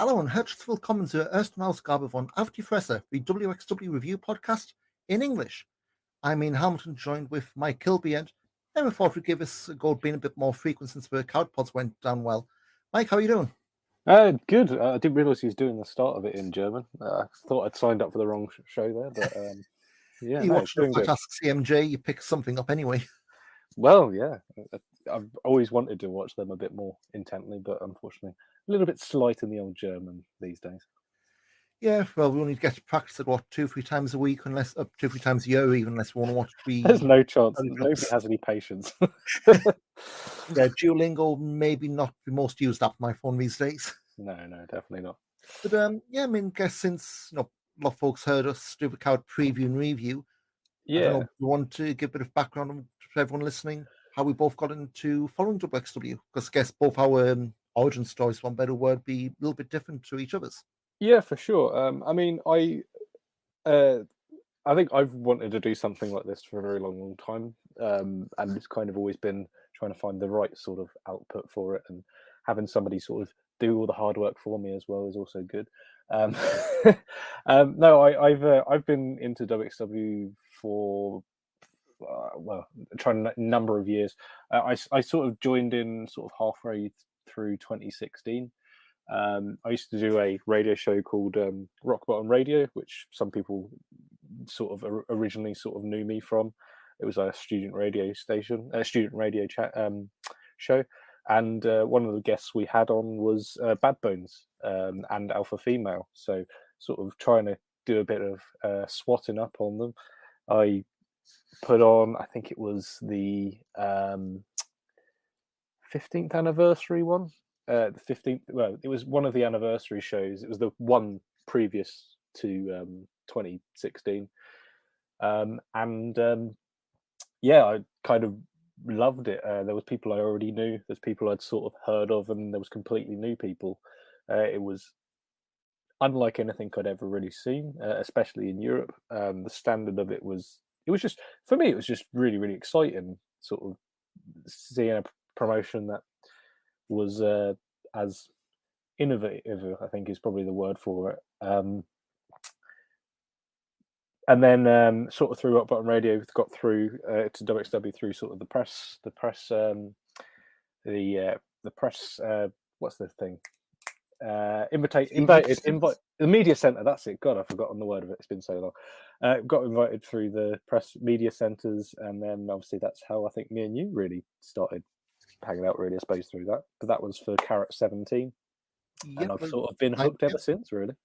Hallo und herzlich willkommen zur ersten Ausgabe von Auf Die Fresse, the WXW review podcast in English. I'm Ian Hamilton, joined with Mike Kilby, and we thought we'd give this a go being a bit more frequent since the Carat pods went down well. Mike, how are you doing? Good. I didn't realise he was doing the start of it in German. I thought I'd signed up for the wrong show there, but yeah, You watched the doing good. Ask CMJ, you picked something up anyway. Well, yeah, I've always wanted to watch them a bit more intently, but unfortunately, a little bit slight in the old German these days. Yeah, well, we only get to practice it, 2-3 times a week, unless 2-3 times a year, even unless we want to watch the. There's no chance. Nobody has any patience. Yeah, Duolingo maybe not the most used app on my phone these days. No, definitely not. But yeah, I mean, guess since a lot of folks heard us do the Carat preview and review, I don't know, we want to give a bit of background to everyone listening, how we both got into following WXW, because I guess both our origin stories, for one better word, be a little bit different to each other's. Yeah, for sure. I mean, I think I've wanted to do something like this for a very long time, and it's kind of always been trying to find the right sort of output for it, and having somebody sort of do all the hard work for me as well is also good. No, I've been into WXW for trying a number of years. I sort of joined in sort of halfway through 2016. I used to do a radio show called Rock Bottom Radio, which some people sort of originally sort of knew me from. It was a student radio station, a student radio chat show, and one of the guests we had on was Bad Bones and Alpha Female. So sort of trying to do a bit of swatting up on them. I put on, I think it was the 15th anniversary one. The 15th, well, it was one of the anniversary shows. It was the one previous to 2016. Yeah, I kind of loved it. There was people I already knew. There's people I'd sort of heard of, and there was completely new people. It was unlike anything I'd ever really seen, especially in Europe. The standard of it was just, for me, it was just really, really exciting, sort of seeing a promotion that was as innovative, I think is probably the word for it. And then sort of through Rock Bottom Radio, got through to WXW through sort of the press. What's the thing? Invite the media center. That's it. God, I've forgotten the word of it. It's been so long. Got invited through the press media centers, and then obviously that's how I think me and you really started hanging out. Really, I suppose through that. But that was for Carat 17, and I've sort of been hooked ever since. Really.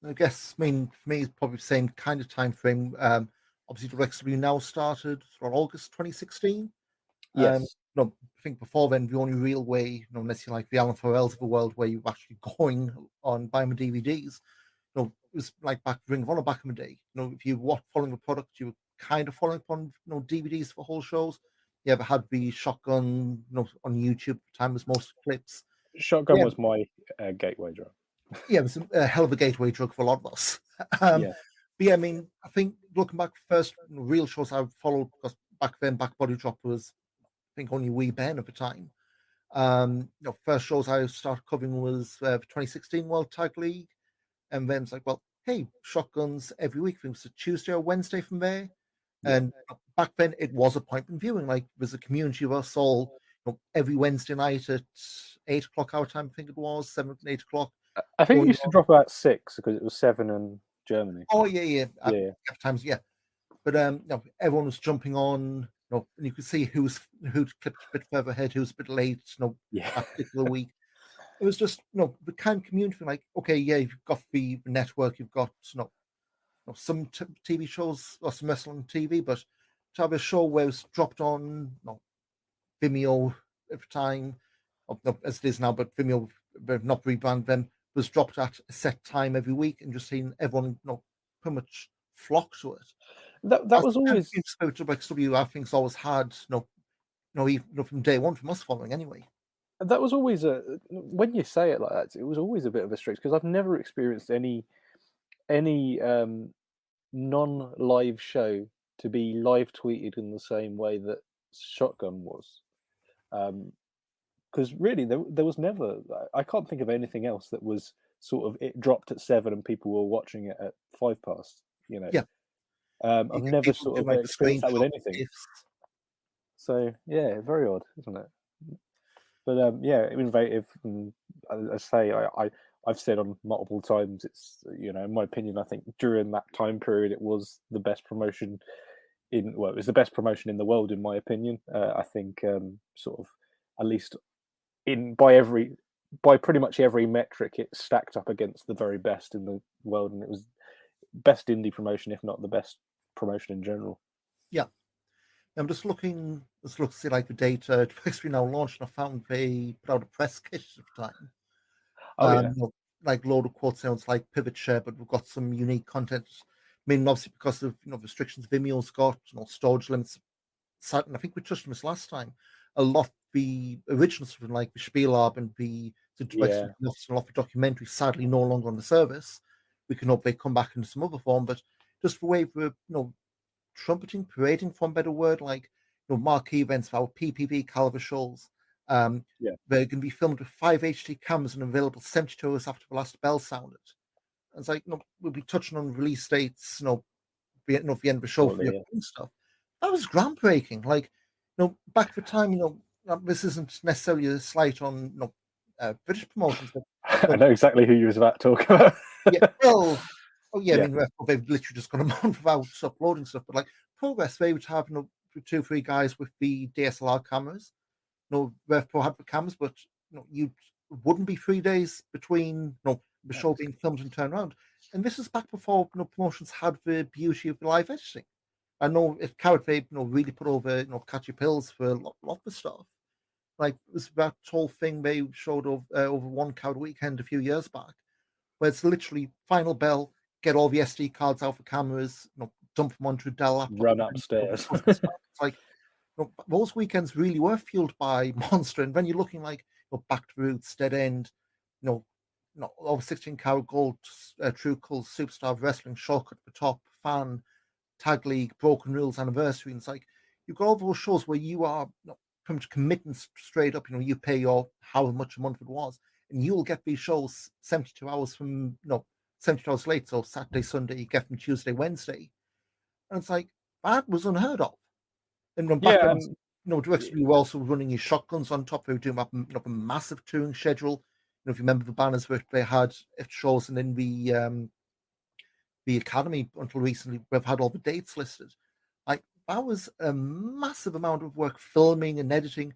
I guess, I mean, for me, it's probably the same kind of time frame. Obviously, WXW now started from August 2016. Yes. No, I think before then, the only real way, unless you're like the Alan Farrells of the world, where you're actually going on buying the DVDs, it was like back Ring of Honor back in the day. If you were following the product, you were kind of following on, DVDs for whole shows. You ever had the Shotgun, on YouTube? At the time was most clips. Shotgun was my gateway drug. Yeah, it was a hell of a gateway drug for a lot of us. But yeah, I mean, I think looking back, first real shows I followed, because back then, Back Body Drop was, I think, only Wee Ben at the time. First shows I started covering was the 2016 World Tag League, and then it's like, well, hey, Shotguns every week. It was a Tuesday or Wednesday from there, and back then it was appointment viewing. Like, there's a community of us all, every Wednesday night at 8 o'clock our time. I think it was 7, 8 o'clock. I think it used to drop about 6 because it was 7 in Germany. Oh yeah. Times, yeah. But everyone was jumping on, and you could see who'd clipped a bit further ahead, who's a bit late, that particular week. It was just, the kind of community, like, okay, yeah, you've got the network, you've got, some TV shows or some wrestling TV, but to have a show where it was dropped on Vimeo at the time, as it is now, but Vimeo, not rebrand them, was dropped at a set time every week, and just seeing everyone, pretty much flock to it. That was always spirit of WXW. I think it's always had, even from day one from us following anyway. That was always when you say it like that, it was always a bit of a stretch, because I've never experienced any non-live show to be live tweeted in the same way that Shotgun was. because really there was never. I can't think of anything else that was sort of it dropped at 7 and people were watching it at 5 past. You know, Yeah. I've You get never people sort do of like experienced that with screenshot anything. gifs. So yeah, very odd, isn't it? But yeah, innovative. And as I say, I've said on multiple times, it's in my opinion, I think during that time period, it was the best promotion it was the best promotion in the world, in my opinion. I think sort of at least by pretty much every metric, it stacked up against the very best in the world, and it was best indie promotion, if not the best promotion in general. Yeah. I'm just looking, to see like the data. We now launched, and I found they put out a press kit at the time. Oh yeah, Like load of quote sounds like pivot share, but we've got some unique content. I mean, obviously because of restrictions Vimeo's got, storage limits. And I think we touched on this last time. A lot of the original stuff, like the Spielab and the yeah. a lot of documentaries, sadly no longer on the service. We can hope they come back in some other form, but just the way we're trumpeting, parading, for a better word, like marquee events for our PPV caliber shows. Yeah. They're going to be filmed with 5 HD cameras and available 72 hours after the last bell sounded. And it's like, we'll be touching on release dates, the end of the show for the stuff. That was groundbreaking. Like, back for time, this isn't necessarily a slight on British promotions, but I know exactly who you was about to talk about. yeah, well, I mean, they've literally just gone a month without uploading stuff, but like Progress, they would have 2 or 3 guys with the DSLR cameras. Rev Pro had the cameras, but you wouldn't be 3 days between the show being filmed and turned around. And this is back before promotions had the beauty of the live editing. I know if Carat Vape, really put over catchy pills for a lot of the stuff. Like it was that whole thing they showed over one Carat weekend a few years back, where it's literally final bell, get all the SD cards out for cameras, dump them onto a Dell laptop, run upstairs. It's like those weekends really were fueled by Monster, and when you're looking like Back to Roots, Dead End, over 16 Carat Gold, True Cult, Superstar of Wrestling, Shortcut for Top, Fan, Tag League, Broken Rules, Anniversary, and it's like you've got all those shows where you are pretty much committing straight up. You pay your however much a month it was, and you'll get these shows 72 hours from 72 hours late. So Saturday, Sunday, you get them Tuesday, Wednesday, and it's like that was unheard of. And when back then, we were also running your shotguns on top. They were doing a massive touring schedule. If you remember the banners where they had shows, and in the academy until recently, we've had all the dates listed. Like that was a massive amount of work filming and editing,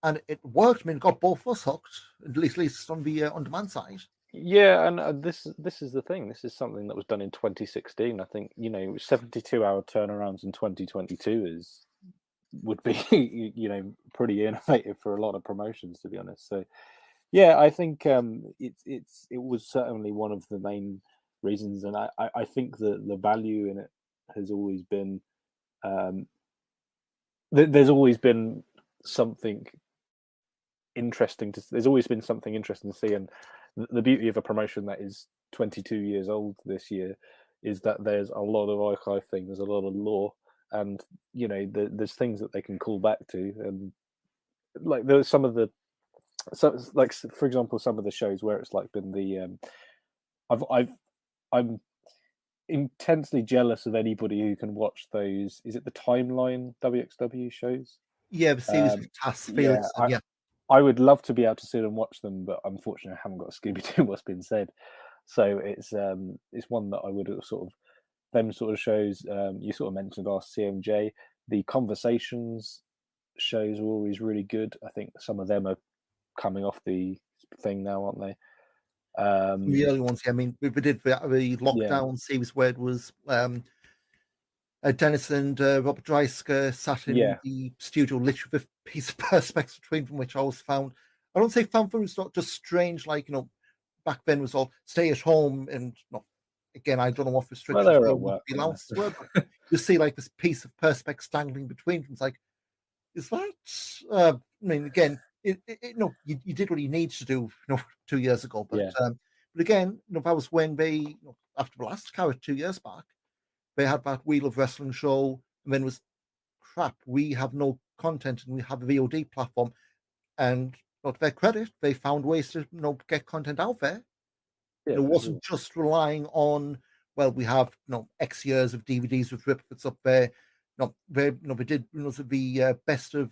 and it worked. I mean, it got both of us hooked, at least on the on-demand side. Yeah, and this is the thing. This is something that was done in 2016. I think 72-hour turnarounds in 2022 would be pretty innovative for a lot of promotions, to be honest. So yeah, I think it was certainly one of the main reasons, and I think that the value in it has always been there's always been something interesting there's always been something interesting to see, and the beauty of a promotion that is 22 years old this year is that there's a lot of archive things, there's a lot of lore, and there's things that they can call back to, and like there's some of the like for example some of the shows where it's like been the I'm intensely jealous of anybody who can watch those. Is it the Timeline WXW shows? Yeah, the series with Taz, Felix, yeah. I would love to be able to sit and watch them, but unfortunately, I haven't got a Scooby-Doo what's been said. So it's one that I would sort of them sort of shows. You sort of mentioned our CMJ. The Conversations shows are always really good. I think some of them are coming off the thing now, aren't they? The early ones, yeah. I mean, we did the lockdown series where it was Dennis and Robert Dreisker sat in the studio, literally with a piece of perspex between them, which I always found. I don't say found fun, it's not just strange, like back then was all stay at home, and again, I don't know what restrictions were, allowances were, but you see like this piece of perspex dangling between them. It's like, is that? I mean, again, you did what you needed to do, 2 years ago, but again, that was when they after the last Carat 2 years back. They had that Wheel of Wrestling show, and then it was crap. We have no content, and we have a VOD platform. and to their credit, they found ways to get content out there. Yeah, It for wasn't sure. just relying on, well, we have X years of DVDs with ripoffs up there. They did the best of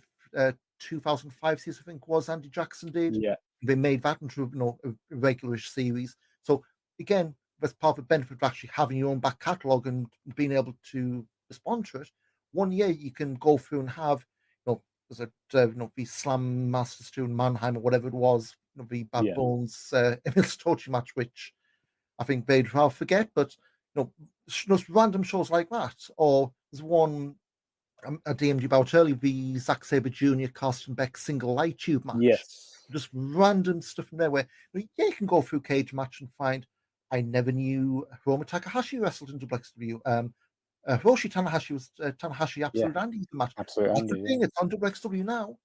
2005 series, I think was Andy Jackson did. Yeah, They made that into a regularish series. So again, that's part of the benefit of actually having your own back catalogue and being able to respond to it. One year you can go through and have, was it the Slam Masters 2 and Mannheim or whatever it was, the Bad yeah, Bones Emil Stolci match, which I think they'd rather forget, but just random shows like that. Or there's one I DM'd you about earlier, the Zack Sabre Jr. Carsten Beck single light tube match. yes, Just random stuff in there where you can go through cage match and find I never knew Hiromu Takahashi wrestled in WXW. Hiroshi Tanahashi was Tanahashi yeah, Absolute Andy match. absolute That's the Andy. thing, Yeah. it's on WXW now.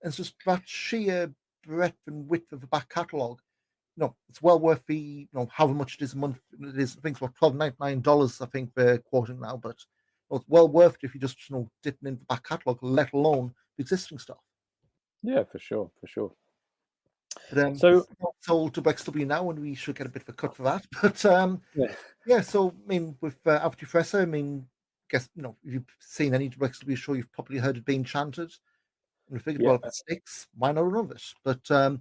And it's just that sheer breadth and width of the back catalogue. It's well worth the however much it is a month. It is, I think it's about $12.99. I think they're quoting now, but it's well worth it if you just dipping into the back catalogue, let alone the existing stuff. Yeah, for sure, for sure. But So it's all to WXW now, and we should get a bit of a cut for that. But yeah, so I mean, with Auf Die Fresse, I mean, guess if you've seen any WXW show, you've probably heard it being chanted. And we figured, yeah, well, if it sticks, why not run of it? But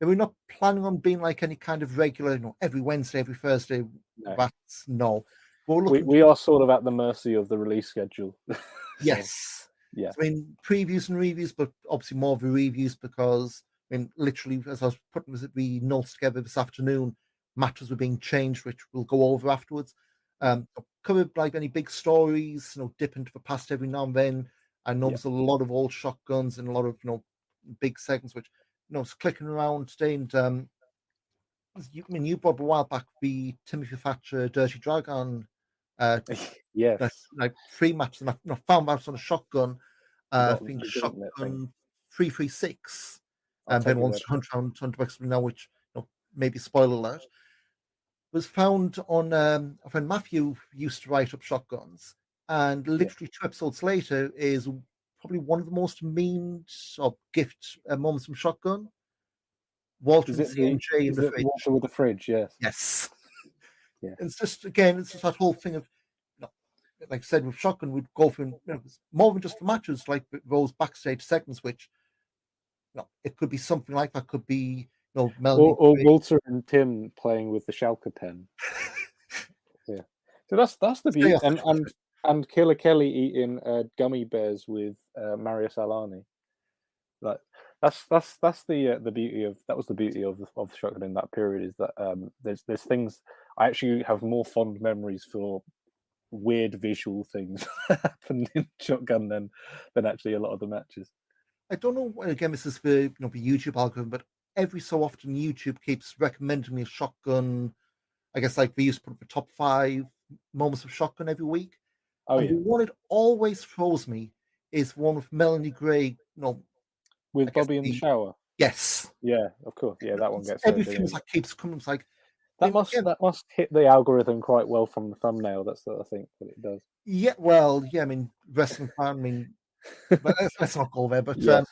we're not planning on being like any kind of regular, every Wednesday, every Thursday. no. That's no. We're looking. We are sort of at the mercy of the release schedule. So, Yes. yeah. I mean, previews and reviews, but obviously more of the reviews because, I mean, literally, as I was putting the notes together this afternoon, matches were being changed, which we'll go over afterwards. Cover like any big stories, dip into the past every now and then. I know there's a lot of old shotguns and a lot of, big segments, which, it's clicking around today. And you brought a while back the Timothy Thatcher Dirty Dragon Yes. like free match, and I found out on a shotgun. I Not think very good, isn't it, thing? shotgun 336. I'll And take then your once word. 100 bucks now, which maybe spoiler alert, was found on a friend Matthew used to write up shotguns, and literally 2 episodes later is probably one of the most memed or gift moments from Shotgun. Walter Is and it the CMJ in is the it fridge. Walter with the fridge? Yes. Yes. Yeah. It's just that whole thing of like I said with Shotgun, we'd go for more than just the matches, like those backstage segments, which it could be something like that. Could be Melanie Or Walter and Tim playing with the Schalke pen. Yeah. So that's the beauty, and Killer Kelly eating gummy bears with Marius Alani. Like that's the beauty of that was the beauty of Shotgun in that period is that there's things I actually have more fond memories for weird visual things that happened in Shotgun than actually a lot of the matches. I don't know. Again, this is the the YouTube algorithm, but every so often YouTube keeps recommending me a Shotgun. I guess like they used to put up the top 5 moments of Shotgun every week. Oh And yeah, the one it always throws me is one with Melanie Gray. I with guess Bobby in the shower. yes. Yeah, of course. Yeah, that one gets Every turned few in. that keeps coming. It's like That must hit the algorithm quite well from the thumbnail. That's what I think what it does. yeah. Well, yeah. I mean, wrestling fan. I mean, but let's not go there. But Yes.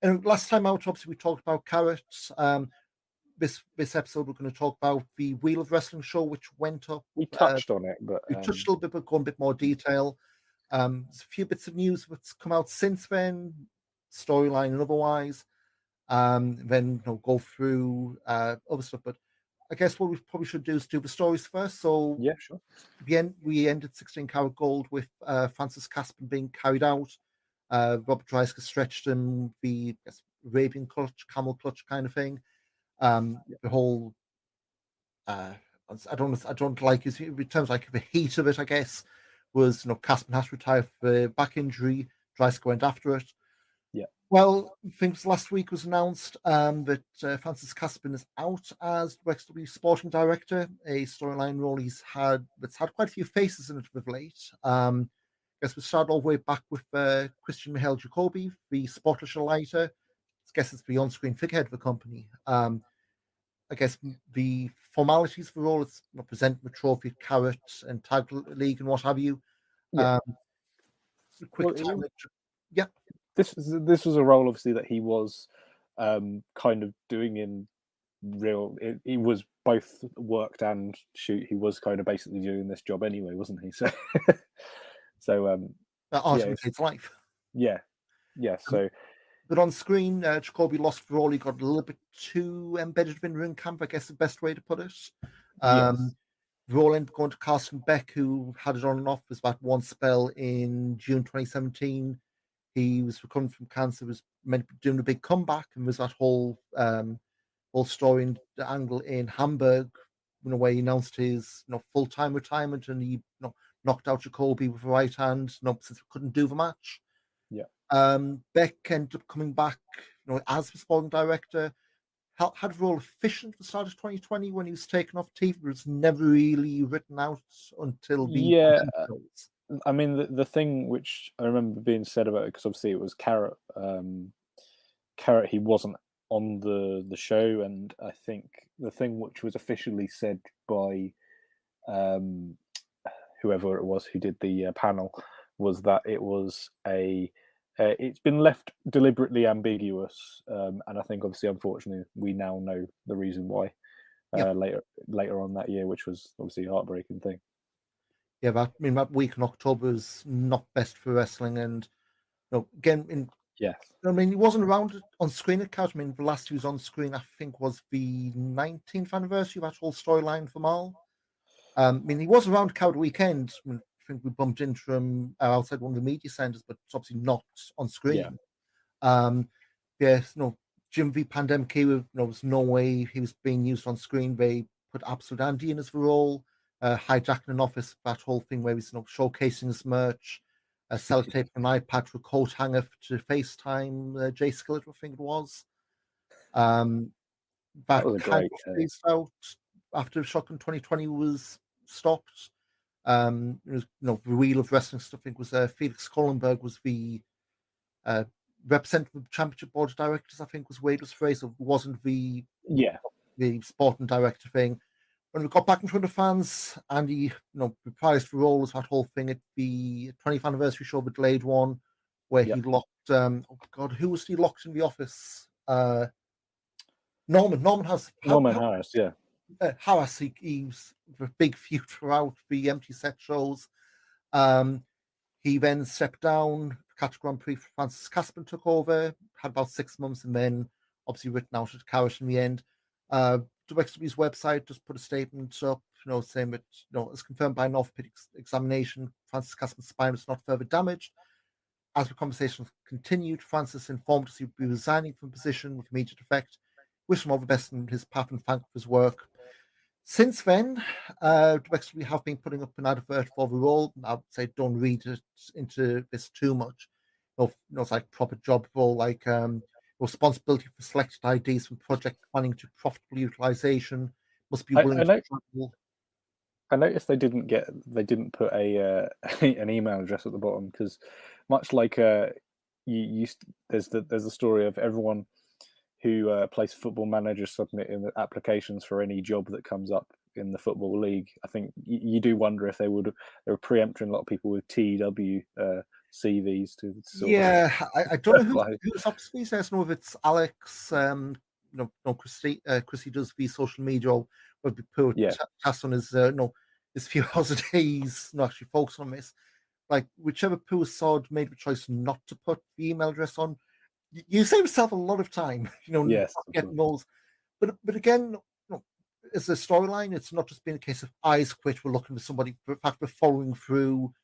and last time out, obviously, we talked about carrots. This episode, we're going to talk about the Wheel of Wrestling show, which went up. We touched on it, but We touched a little bit, but go in a bit more detail. There's a few bits of news that's come out since then, storyline and otherwise. Then go through other stuff. But I guess what we probably should do is do the stories first. So yeah, sure. we ended 16 Carat Gold with Francis Caspin being carried out. Robert Dreisker stretched him, the Arabian clutch, camel clutch kind of thing. The whole I don't like his in terms like the heat of it, I guess, was Caspin has to retire for back injury. Dreisker went after it. Yeah. Well, I think last week was announced that Francis Caspin is out as WXW sporting director, a storyline role that's had quite a few faces in it of late. I guess we start all the way back with Christian Michael Jacoby, the Sportlicher Leiter. I guess it's the on-screen figurehead of the company. I guess the formalities for all it's presenting the trophy, carrot, and tag league and what have you. Yeah. Quick time. Yeah. This was a role obviously that he was kind of doing in real. He was both worked and shoot. He was kind of basically doing this job anyway, wasn't he? So, art yeah, imitates life. yeah. So, but on screen, Jacoby lost for all. He got a little bit too embedded in ring camp, I guess the best way to put it. yes. Roland going to Carsten Beck, who had it on and off, was about one spell in June 2017. He was recovering from cancer, was meant to be doing a big comeback, and was that whole story and the angle in Hamburg, where he announced his full-time retirement, and he knocked out Jacoby with a right hand, since he couldn't do the match. Yeah. Beck ended up coming back, as the sporting director. Had a role efficient at the start of 2020 when he was taken off TV, but it was never really written out until the shows. I mean, the thing which I remember being said about it, because obviously it was Carat. Carat, he wasn't on the show, and I think the thing which was officially said by whoever it was who did the panel was that it was it's been left deliberately ambiguous, and I think obviously, unfortunately, we now know the reason why later on that year, which was obviously a heartbreaking thing. Yeah, that week in October is not best for wrestling, and again, yes, I mean, he wasn't around on screen at Carat. I mean, the last he was on screen, I think, was the 19th anniversary of that whole storyline for Mal. I mean, he was around Carat Weekend. I think we bumped into him outside one of the media centers, but it's obviously not on screen. Jim V Pandemic era, there was no way he was being used on screen. They put Absolute Andy in as the role, hijacking an office, that whole thing where he's showcasing his merch, sellotaping an iPad to a coat hanger to FaceTime Jay Skillett, I think it was. That was a great phased out after Shock in 2020 was stopped. It was, the Wheel of Wrestling stuff. I think was Felix Kohlenberg was the representative of the Championship Board of Directors. I think was Wade was phrased. It wasn't the sporting director thing. When we got back in front of fans, Andy, reprised for role was that whole thing at the 20th anniversary show, the delayed one, where he locked. Who was he locked in the office? Norman Harris. Harris, yeah. Harris, he was a big feud throughout the empty set shows. He then stepped down. Catch Grand Prix, Francis Caspen took over, had about 6 months, and then obviously written out at Carat in the end. The WXW's website just put a statement up, saying that, as confirmed by an orthopedic examination, Francis Caspen's spine was not further damaged. As the conversation continued, Francis informed us he'd be resigning from position with immediate effect. Wish him all the best in his path and thank for his work. Since then, WXW have been putting up an advert for the role. I would say don't read it into this too much. It's like proper job role, like responsibility for selected ideas from project planning to profitable utilization. Must be willing to travel. I noticed they didn't put a an email address at the bottom, because much like there's the story of everyone who plays Football Manager submitting applications for any job that comes up in the Football League. I think you do wonder if they were preempting a lot of people with TW CVs to I don't know who's up to these days. I don't know if it's Alex, Chrissy does the social media, or would be put task on his his few hours a day. He's not actually focused on this. Like whichever Pooh Sod made the choice not to put the email address on, you save yourself a lot of time, yes, getting those. But again, as a storyline, it's not just been a case of eyes quit. We're looking for somebody. In fact, we're following through.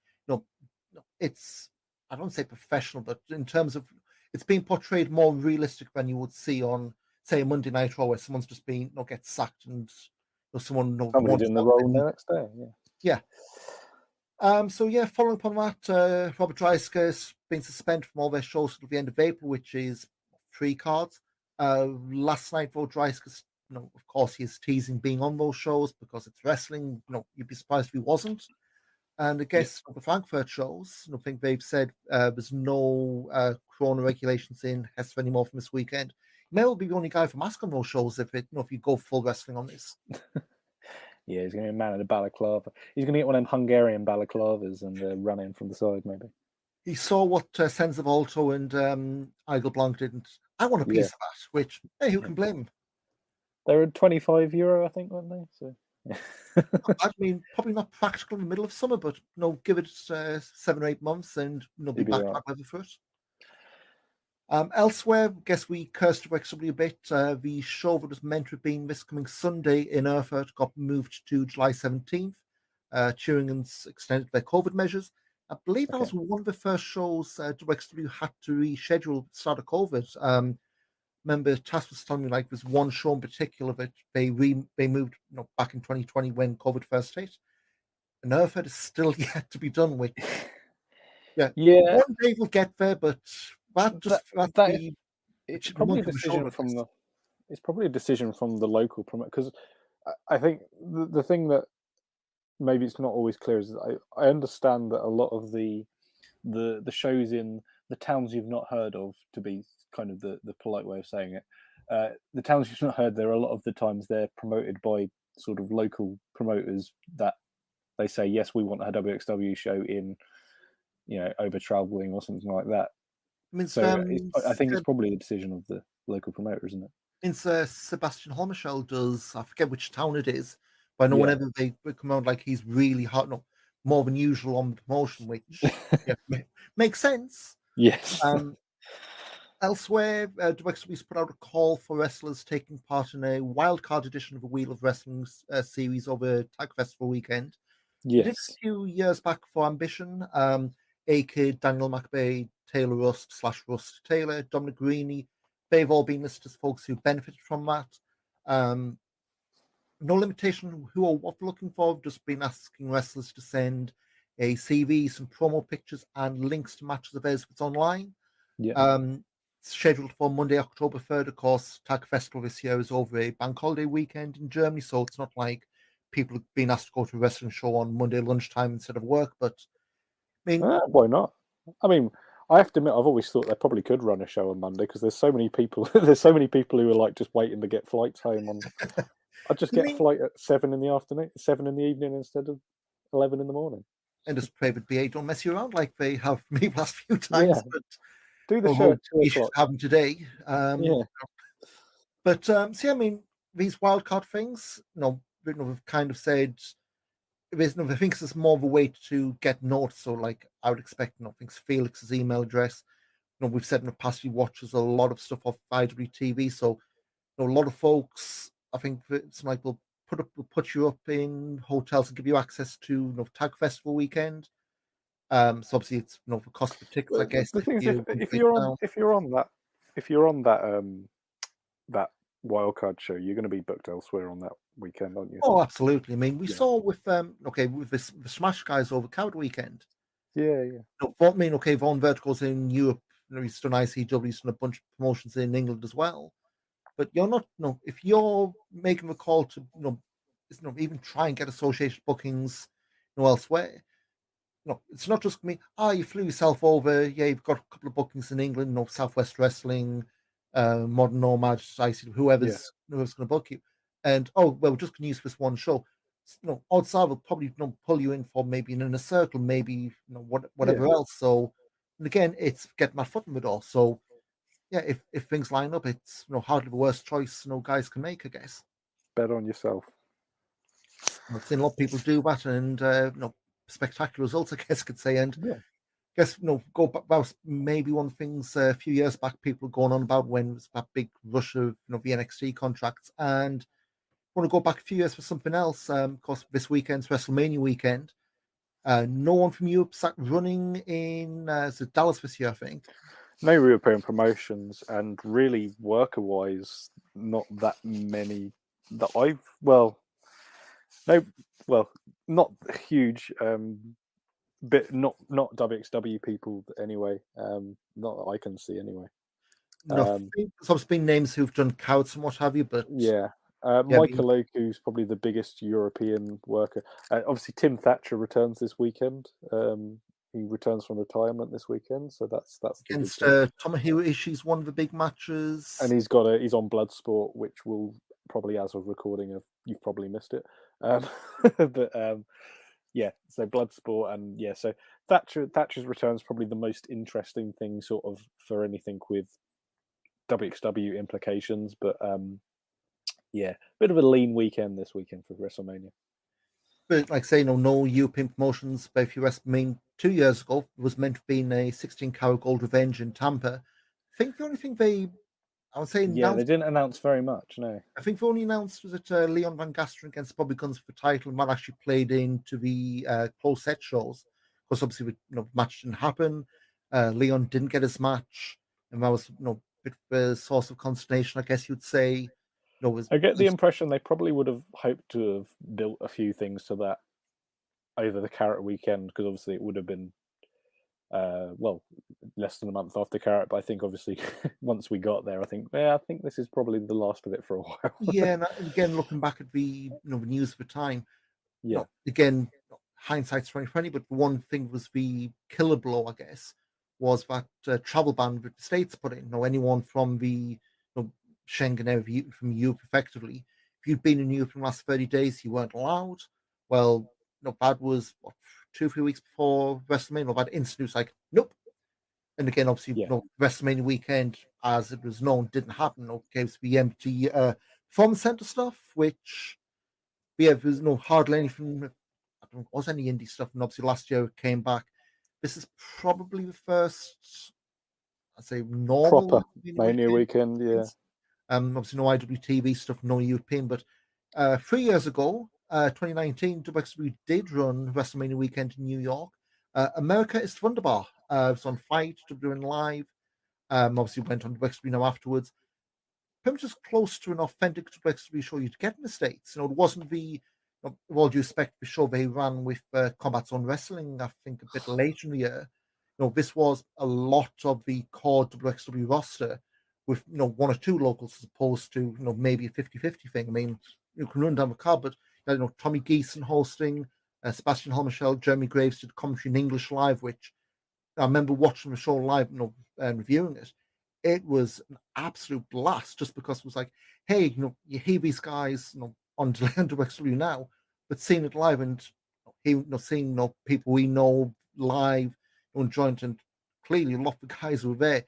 It's, I don't say professional, but in terms of it's being portrayed more realistic than you would see on, say, a Monday Night Raw, where someone's just been gets sacked and somebody in the role the next day. Yeah. Following upon that, Robert Dreiska's been suspended from all their shows till the end of April, which is 3 cards. Last night, though, Dreiska's, of course, he is teasing being on those shows because it's wrestling. You'd be surprised if he wasn't. And I guess the Frankfurt shows, I think they've said there's no Corona regulations in Hesse anymore from this weekend. He may well be the only guy from mask on those shows if you go full wrestling on this. Yeah, he's going to be a man in a balaclava. He's going to get one of them Hungarian balaclavas and run in from the side, maybe. He saw what Senza Volto and Igel Blanc did, and I want a piece Yeah. of that, which, hey, who can blame him? They were €25, I think, weren't they? So I mean, probably not practical in the middle of summer, but give it 7 or 8 months and be you'd be back all to right. that weather for it. Elsewhere, guess we cursed WXW a bit. The show that was meant to have been this coming Sunday in Erfurt got moved to July 17th. Turingans extended their COVID measures. I believe that Okay. was one of the first shows WXW had to reschedule at the start of COVID. Remember, Tass was telling me like there's one show in particular that they moved back in 2020 when COVID first hit. And Erfurt is still yet to be done with. Yeah, Yeah, one day we'll get there, but that's that is, the it's chip of the probably a month on the shoulder, decision I from guess. the local promoter, because I think the thing that maybe it's not always clear is I understand that a lot of the shows in the towns you've not heard of, to be kind of the polite way of saying it, the towns you've not heard, there are a lot of the times they're promoted by sort of local promoters that they say, yes, we want a WXW show in, over traveling or something like that. I mean, So I think it's probably a decision of the local promoter, isn't it? Sebastian Hormichel does, I forget which town it is, but I know Yeah. whenever they come out, like he's really hot, more than usual on the promotion, which makes sense. Yes. Elsewhere, WXW's put out a call for wrestlers taking part in a wildcard edition of the Wheel of Wrestling series over Tag Festival weekend. We did Yes. a few years back for Ambition. A-Kid, Daniel McBay, Taylor Rust / Rust Taylor, Dominic Greeny. They've all been listed as folks who benefited from that. No limitation who or what they're looking for. Just been asking wrestlers to send a CV, some promo pictures, and links to matches of theirs if it's online. Yeah. It's scheduled for Monday, October 3rd. Of course, Tag Festival this year is over a bank holiday weekend in Germany, so it's not like people have been asked to go to a wrestling show on Monday lunchtime instead of work. But I mean, Why not? I mean, I have to admit, I've always thought they probably could run a show on Monday because there's so many people. There's so many people who are like just waiting to get flights home on. I'd just I get a mean, flight at 7 in the afternoon, 7 in the evening instead of 11 in the morning. and just pray that BA don't mess you around like they have me the last few Yeah, times. But do the show at 2 you should o'clock. have them today. Yeah, But see, I mean, these wildcard things, we've kind of said there's I think it's more of a way to get notes. So, like, I would expect, things Felix's email address. We've said in the past he watches a lot of stuff off IWTV. So, a lot of folks, I think it's like will put you up in hotels and give you access to Tag Festival weekend. So obviously it's for cost of tickets, I but guess. the thing is, You if break you're it on down. that wildcard show, you're going to be booked elsewhere on that weekend, aren't you? Oh, absolutely. I mean, we Yeah. saw with with the Smash guys over Coward weekend. Yeah. Von Vertical's in Europe. He's done ICW, he's done a bunch of promotions in England as well. But you're not, if you're making the call to, even try and get association bookings, elsewhere. It's not just me. You flew yourself over. Yeah, you've got a couple of bookings in England, Southwest Wrestling, Modern Nomad, ICW, whoever's going to book you. And well, we're just going to use this one show. Odds are will probably pull you in for maybe an Inner Circle, maybe whatever else. So, and again, it's getting my foot in the door. So, yeah, if things line up, it's hardly the worst choice guys can make, I guess. Bet on yourself. I've seen a lot of people do that, and spectacular results, I guess, could say. And Yeah. guess go back. That was maybe one of the things a few years back people going on about when it was that big rush of the NXT contracts. And want to go back a few years for something else. Of course, this weekend's WrestleMania weekend. No one from Europe sat running in Dallas this year, I think. No European promotions, and really worker-wise, not that many that not huge, but not WXW people anyway. Not that I can see anyway. There's been names who've done Couts and what have you, but Michael Oku's probably the biggest European worker. Obviously, Tim Thatcher returns this weekend. He returns from retirement this weekend, so that's against Tomohiro Ishii's one of the big matches, and he's on Bloodsport, which will probably, as of recording, you've probably missed it. So Bloodsport, and so Thatcher's return is probably the most interesting thing, sort of, for anything with WXW implications, but yeah, bit of a lean weekend this weekend for WrestleMania. But like say, no European promotions. But if you WrestleMania 2 years ago, it was meant to be in a 16 Carat Gold Revenge in Tampa. I think the only thing I would say, yeah, they didn't announce very much. No, I think the only announced was that Leon Van Gasteren against Bobby Guns for the title, and that actually played into the closed set shows because obviously the match didn't happen. Leon didn't get his match, and that was a bit of a source of consternation, I guess you'd say. I get the impression they probably would have hoped to have built a few things to that over the Carat weekend, because obviously it would have been less than a month after Carat. But I think obviously once we got there, I think this is probably the last of it for a while. Yeah, and again, looking back at the the news of the time, yeah, again, hindsight's 2020, but one thing was the killer blow, I guess, was that travel ban that the states put in. Anyone from the Schengen area, from Europe, effectively, if you'd been in Europe in the last 30 days, you weren't allowed. Well, that was 2-3 weeks before WrestleMania. That instantly was like, nope. And again, obviously, WrestleMania weekend, as it was known, didn't happen. Okay, so the empty from center stuff, which there was hardly anything. I don't know, was any indie stuff, and obviously last year it came back. This is probably the first, I'd say, normal proper Mania weekend. Yeah, obviously no IWTV stuff, no European, but 3 years ago, 2019, WXW did run WrestleMania weekend in New York. Amerika is Wunderbar. It was on Fight, doing live. Obviously went on WXW now afterwards. Pretty much as close to an authentic WXW show you'd get in the States. It wasn't the, with all due respect, the show they ran with Combat Zone Wrestling, I think, a bit later in the year. This was a lot of the core WXW roster with one or two locals as opposed to maybe a 50-50 thing. I mean, you can run down the card, but Tommy Geeson hosting, Sebastian Hall, Jeremy Graves did commentary in English live, which I remember watching the show live, and reviewing it. It was an absolute blast, just because it was like, hey, you hear these guys, on WXW now, but seeing it live and seeing people we know live, enjoying it, and clearly a lot of the guys who were there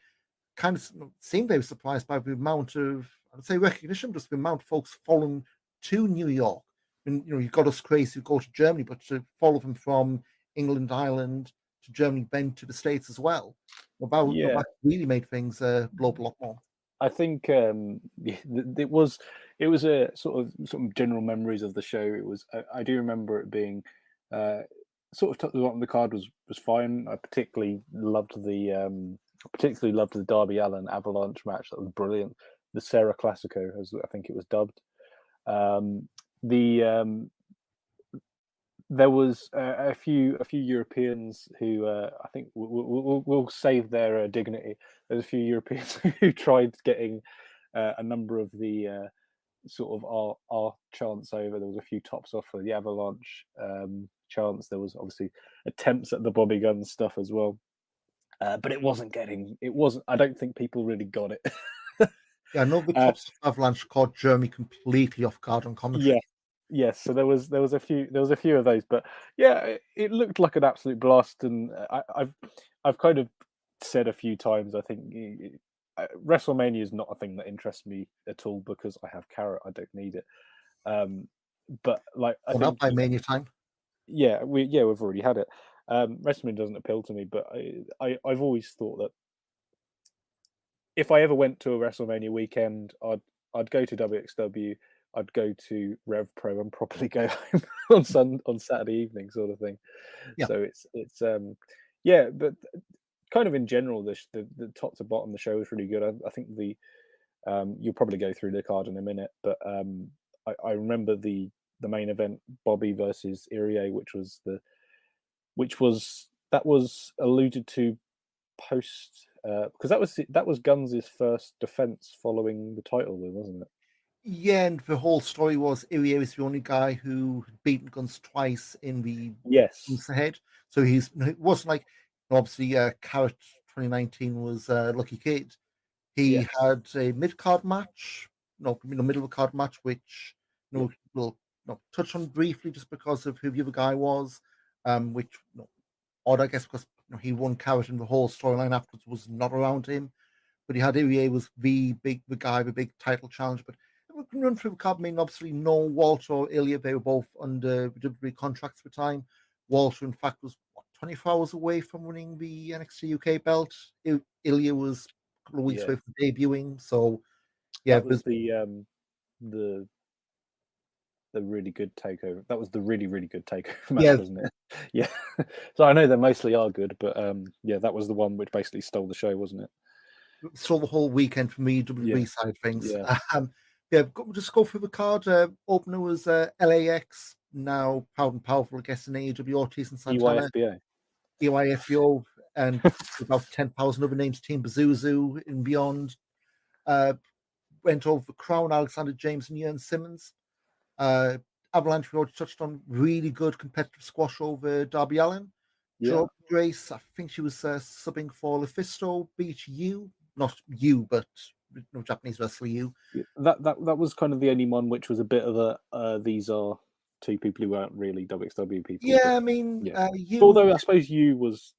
kind of seemed very surprised by the amount of, I'd say, recognition, just the amount of folks following to New York. And you've got us crazy who go to Germany, but to follow them from England, Ireland to Germany, then to the States as well. That really made things blow up a lot more. I think it was a sort of general memories of the show. It was I do remember it being sort of top of the card was fine. I particularly loved the Darby Allin Avalanche match. That was brilliant. The Sarah Classico, as I think it was dubbed. There was a few Europeans who I think will save their dignity. There's a few Europeans who tried getting a number of the sort of our chants over. There was a few tops off for the Avalanche chants. There was obviously attempts at the Bobby Guns stuff as well, but it wasn't. I don't think people really got it. Yeah, I know the tops of Avalanche caught Jeremy completely off guard on commentary. Yeah. Yes, so there was a few of those, but yeah, it looked like an absolute blast, and I've kind of said a few times, I think WrestleMania is not a thing that interests me at all because I have Carat, I don't need it. But like, I think by Mania time. Yeah, we've already had it. WrestleMania doesn't appeal to me, but I've always thought that if I ever went to a WrestleMania weekend, I'd go to WXW. I'd go to Rev Pro and probably go home on Saturday evening, sort of thing. Yeah. So it's but kind of in general, the top to bottom, the show was really good. I think you'll probably go through the card in a minute, but I remember the main event, Bobby versus Irie, which was alluded to post because that was Guns' first defense following the title win, wasn't it? Yeah, and the whole story was Irie was the only guy who had beaten Guns twice in the head. So it wasn't like, obviously Carat 2019 was Lucky Kid. He had a mid-card match, middle of a card match, which we'll touch on briefly just because of who the other guy was, which odd, I guess, because he won Carat and the whole storyline afterwards was not around him. but he had Ilya was the guy, the big title challenge. But we can run through the card. I mean, obviously, no Walter or Ilya. They were both under WWE contracts for time. Walter, in fact, was 24 hours away from winning the NXT UK belt. Ilya was a couple of weeks away from debuting. So, yeah, that was the really good takeover. That was the really, really good takeover match, wasn't it? Yeah. So I know they mostly are good, but that was the one which basically stole the show, wasn't it? Stole the whole weekend from the WWE side of things. Yeah. Just go through the card. Opener was LAX, now Proud and Powerful, I guess, in AEW, Ortiz and Santana. EYFBO, and about 10,000 other names, Team Pazuzu and beyond. Went over the Crown, Alexander James and Jørn Simmons. Avalanche, we already touched on, really good competitive squash over Darby Allin. Joe Grace, I think she was subbing for Lufisto, beat you. Not you, but no Japanese wrestler you. That was kind of the only one which was a bit of a these are two people who weren't really WXW people. Yeah, but, I mean, you. Although I suppose you was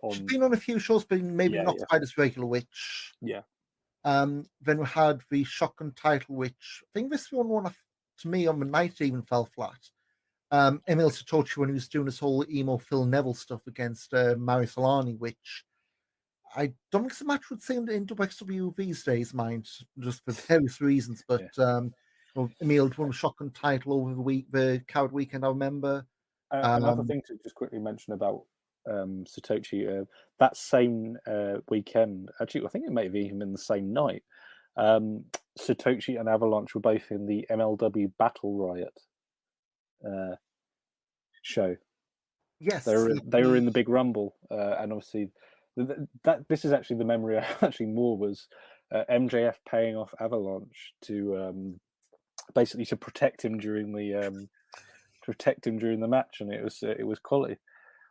on. She's been on a few shows, but maybe not quite as regular. Which then we had the Shotgun title, which I think this one to me on the night even fell flat. Emil Satochi, when he was doing this whole emo Phil Neville stuff against Mari Solani, which I don't think the match would seem in WXW these days, mind, just for various reasons. But Emil won the Shotgun title over the Carat Weekend, I remember. Another thing to just quickly mention about Satochi, that same weekend, actually, I think it may have even been the same night. Satochi and Avalanche were both in the MLW Battle Riot show. Yes, they were in the Big Rumble, and obviously this is actually the memory I actually more was MJF paying off Avalanche to basically to protect him during the match, and it was quality.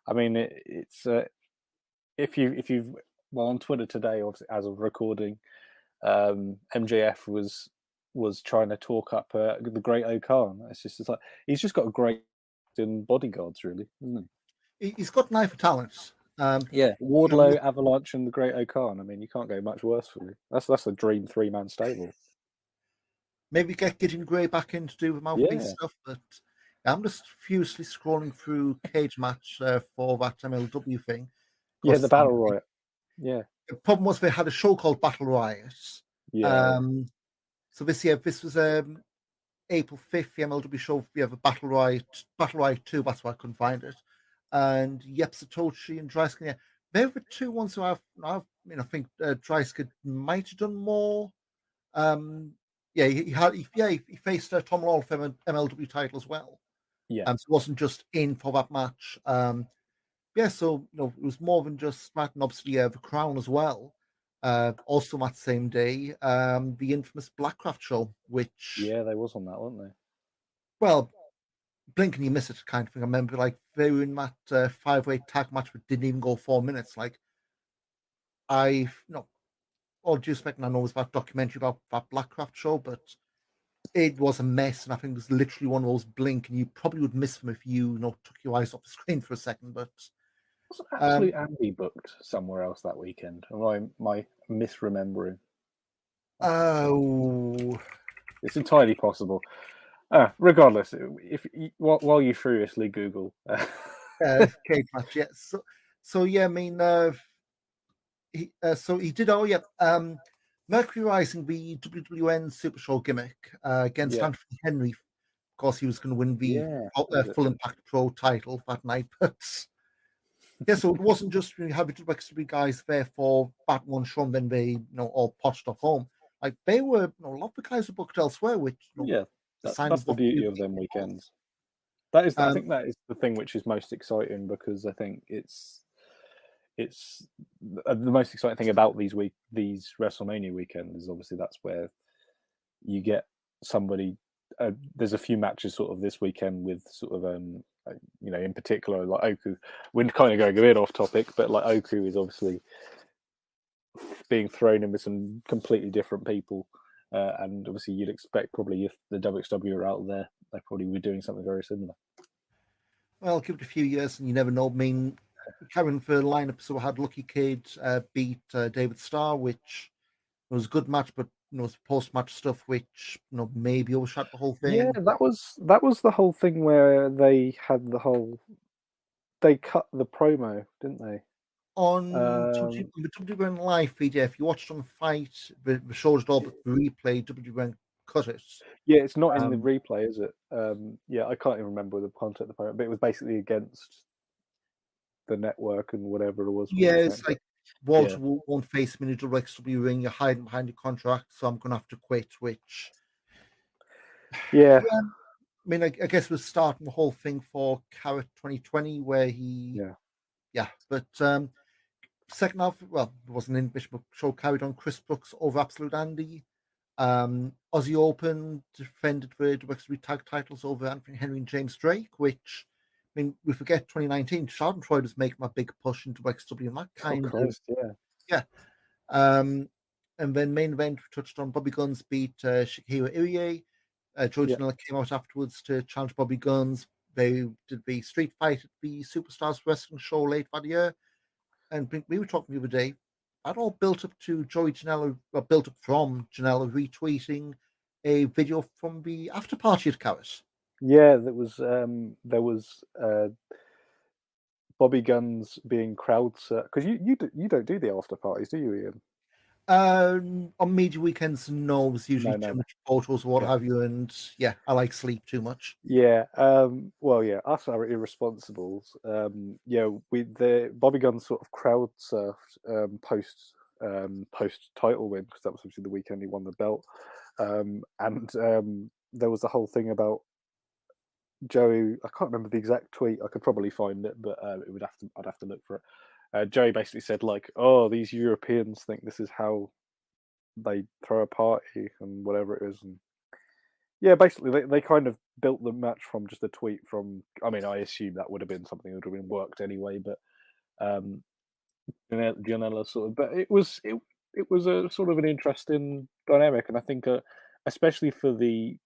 I mean, it's if you've on Twitter today, obviously as of recording, MJF was trying to talk up the Great O'Khan. It's like he's just got a great in bodyguards, really, isn't he? He's got an eye for talent. Wardlow, Avalanche, and the Great O'Khan. I mean, you can't go much worse for you. That's a dream 3-man stable. Maybe get Gideon Gray back in to do the mouthpiece stuff, but I'm just furiously scrolling through Cage Match for that MLW thing. Yeah, the Battle Riot. Yeah. The problem was they had a show called Battle Riot. Yeah. So this was April 5th, the MLW show. We have a Battle Riot 2. That's why I couldn't find it. And Satoshi and Dreiskin. Yeah, they were the two ones who I think Dreiskin might have done more. He faced Tom Lawler for an MLW title as well. Yeah. So it wasn't just in for that match. So it was more than just that, and obviously the Crown as well. Also that same day, the infamous Blackcraft show, which they was on that, weren't they? Well, blink and you miss it kind of thing. I remember they were in that 5-way tag match, but didn't even go 4 minutes. All due respect, and I know it was that documentary about that Blackcraft show, but it was a mess, and I think it was literally one of those blink, and you probably would miss them if you took your eyes off the screen for a second. But wasn't Absolute Andy booked somewhere else that weekend? Am I misremembering? Oh, it's entirely possible. Regardless, while you furiously Google cage match, So I mean, he did. Mercury Rising, the WWN Super Show gimmick against Anthony Henry. Of course, he was going to win the Full Impact Pro title that night. But so it wasn't just you have the WXW guys there for that one show, and then they all potched off home. They were a lot of the guys were booked elsewhere, which that's the beauty of them weekends. That is, I think that is the thing which is most exciting, because I think it's the most exciting thing about these WrestleMania weekends is obviously that's where you get somebody. There's a few matches sort of this weekend with sort of in particular like Oku. We're kind of going a bit off topic, but like Oku is obviously being thrown in with some completely different people, and obviously you'd expect probably if the WXW are out there, they probably be doing something very similar. Well, give it a few years and you never know. I mean, carrying for the lineup, so I had Lucky Kid beat David Starr, which It was a good match, but post-match stuff, which maybe overshot the whole Yeah, thing. that was the whole thing where they had they cut the promo, didn't they? On the WWE live feed, yeah, if you watched on Fight, the show it all, but the replay, WWE cut it. Yeah, it's not in the Um, replay, is it? Yeah, I can't even remember the content of the promo, but it was basically against the network and whatever it was. yeah, Wasn't it's it? like Yeah, Walter won't face me in a WXW ring. You're hiding behind the contract, so I'm gonna have to quit. Which, yeah, yeah, I mean, I guess we're starting the whole thing for Carat 2020, where yeah, but second half, well, it wasn't in Bishop show carried on. Chris Brooks over Absolute Andy. Aussie Open defended the WXW tag titles over Anthony Henry and James Drake, which, I mean, we forget 2019, Schadenfreude was making a big push into WXW, and that oh kind of, Christ, yeah, yeah. And then main event, we touched on Bobby Guns beat Shakira Irie. Joe yeah, Janela came out afterwards to challenge Bobby Guns. They did the street fight at the Superstars Wrestling show late that year. And we were talking the other day, that all built up to Joey Janela, built up from Janela retweeting a video from the after party at Carat. yeah. There was Bobby Guns being crowd because you don't do the after parties, do you, Ian? On media weekends, no, it's usually No, too no, much photos or what yeah. have you, and yeah, I like sleep too much. Yeah, well, yeah, us are irresponsibles. Yeah, the Bobby Guns sort of crowd surfed post title win because that was obviously the weekend he won the belt, and there was the whole thing about Joey. I can't remember the exact tweet. I could probably find it, but I'd have to look for it. Joey basically said like, "Oh, these Europeans think this is how they throw a party and whatever it is," and yeah, basically, they kind of built the match from just a tweet from. I mean, I assume that would have been something that would have been worked anyway, but Janela sort of. But it was a sort of an interesting dynamic, and I think especially for the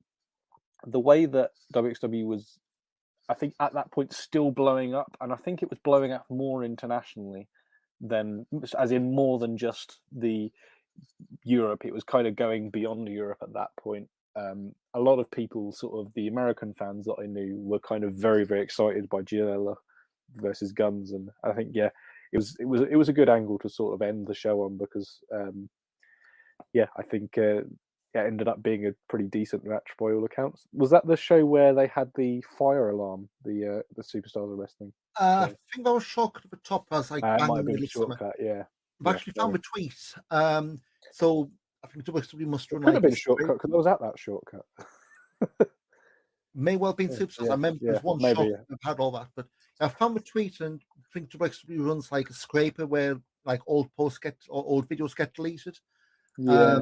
way that WXW was, I think at that point still blowing up, and I think it was blowing up more internationally than, as in more than just the Europe. It was kind of going beyond Europe at that point. A lot of people, sort of the American fans that I knew, were kind of very, very excited by Gianella versus Guns, and I think it was a good angle to sort of end the show on because I think it ended up being a pretty decent match by all accounts. Was that the show where they had the fire alarm, the Superstars of Wrestling? I think that was Shock at the top. I was like It bang might in have the been middle of summer. Shortcut, yeah. I've actually found Sorry. a tweet. So I think WXW must It run could like have been Shortcut because I was at that Shortcut. may well be in Superstars. I remember there's one maybe. shot that had all that, but I found a tweet and I think WXW runs like a scraper where like old posts get or old videos get deleted. Yeah.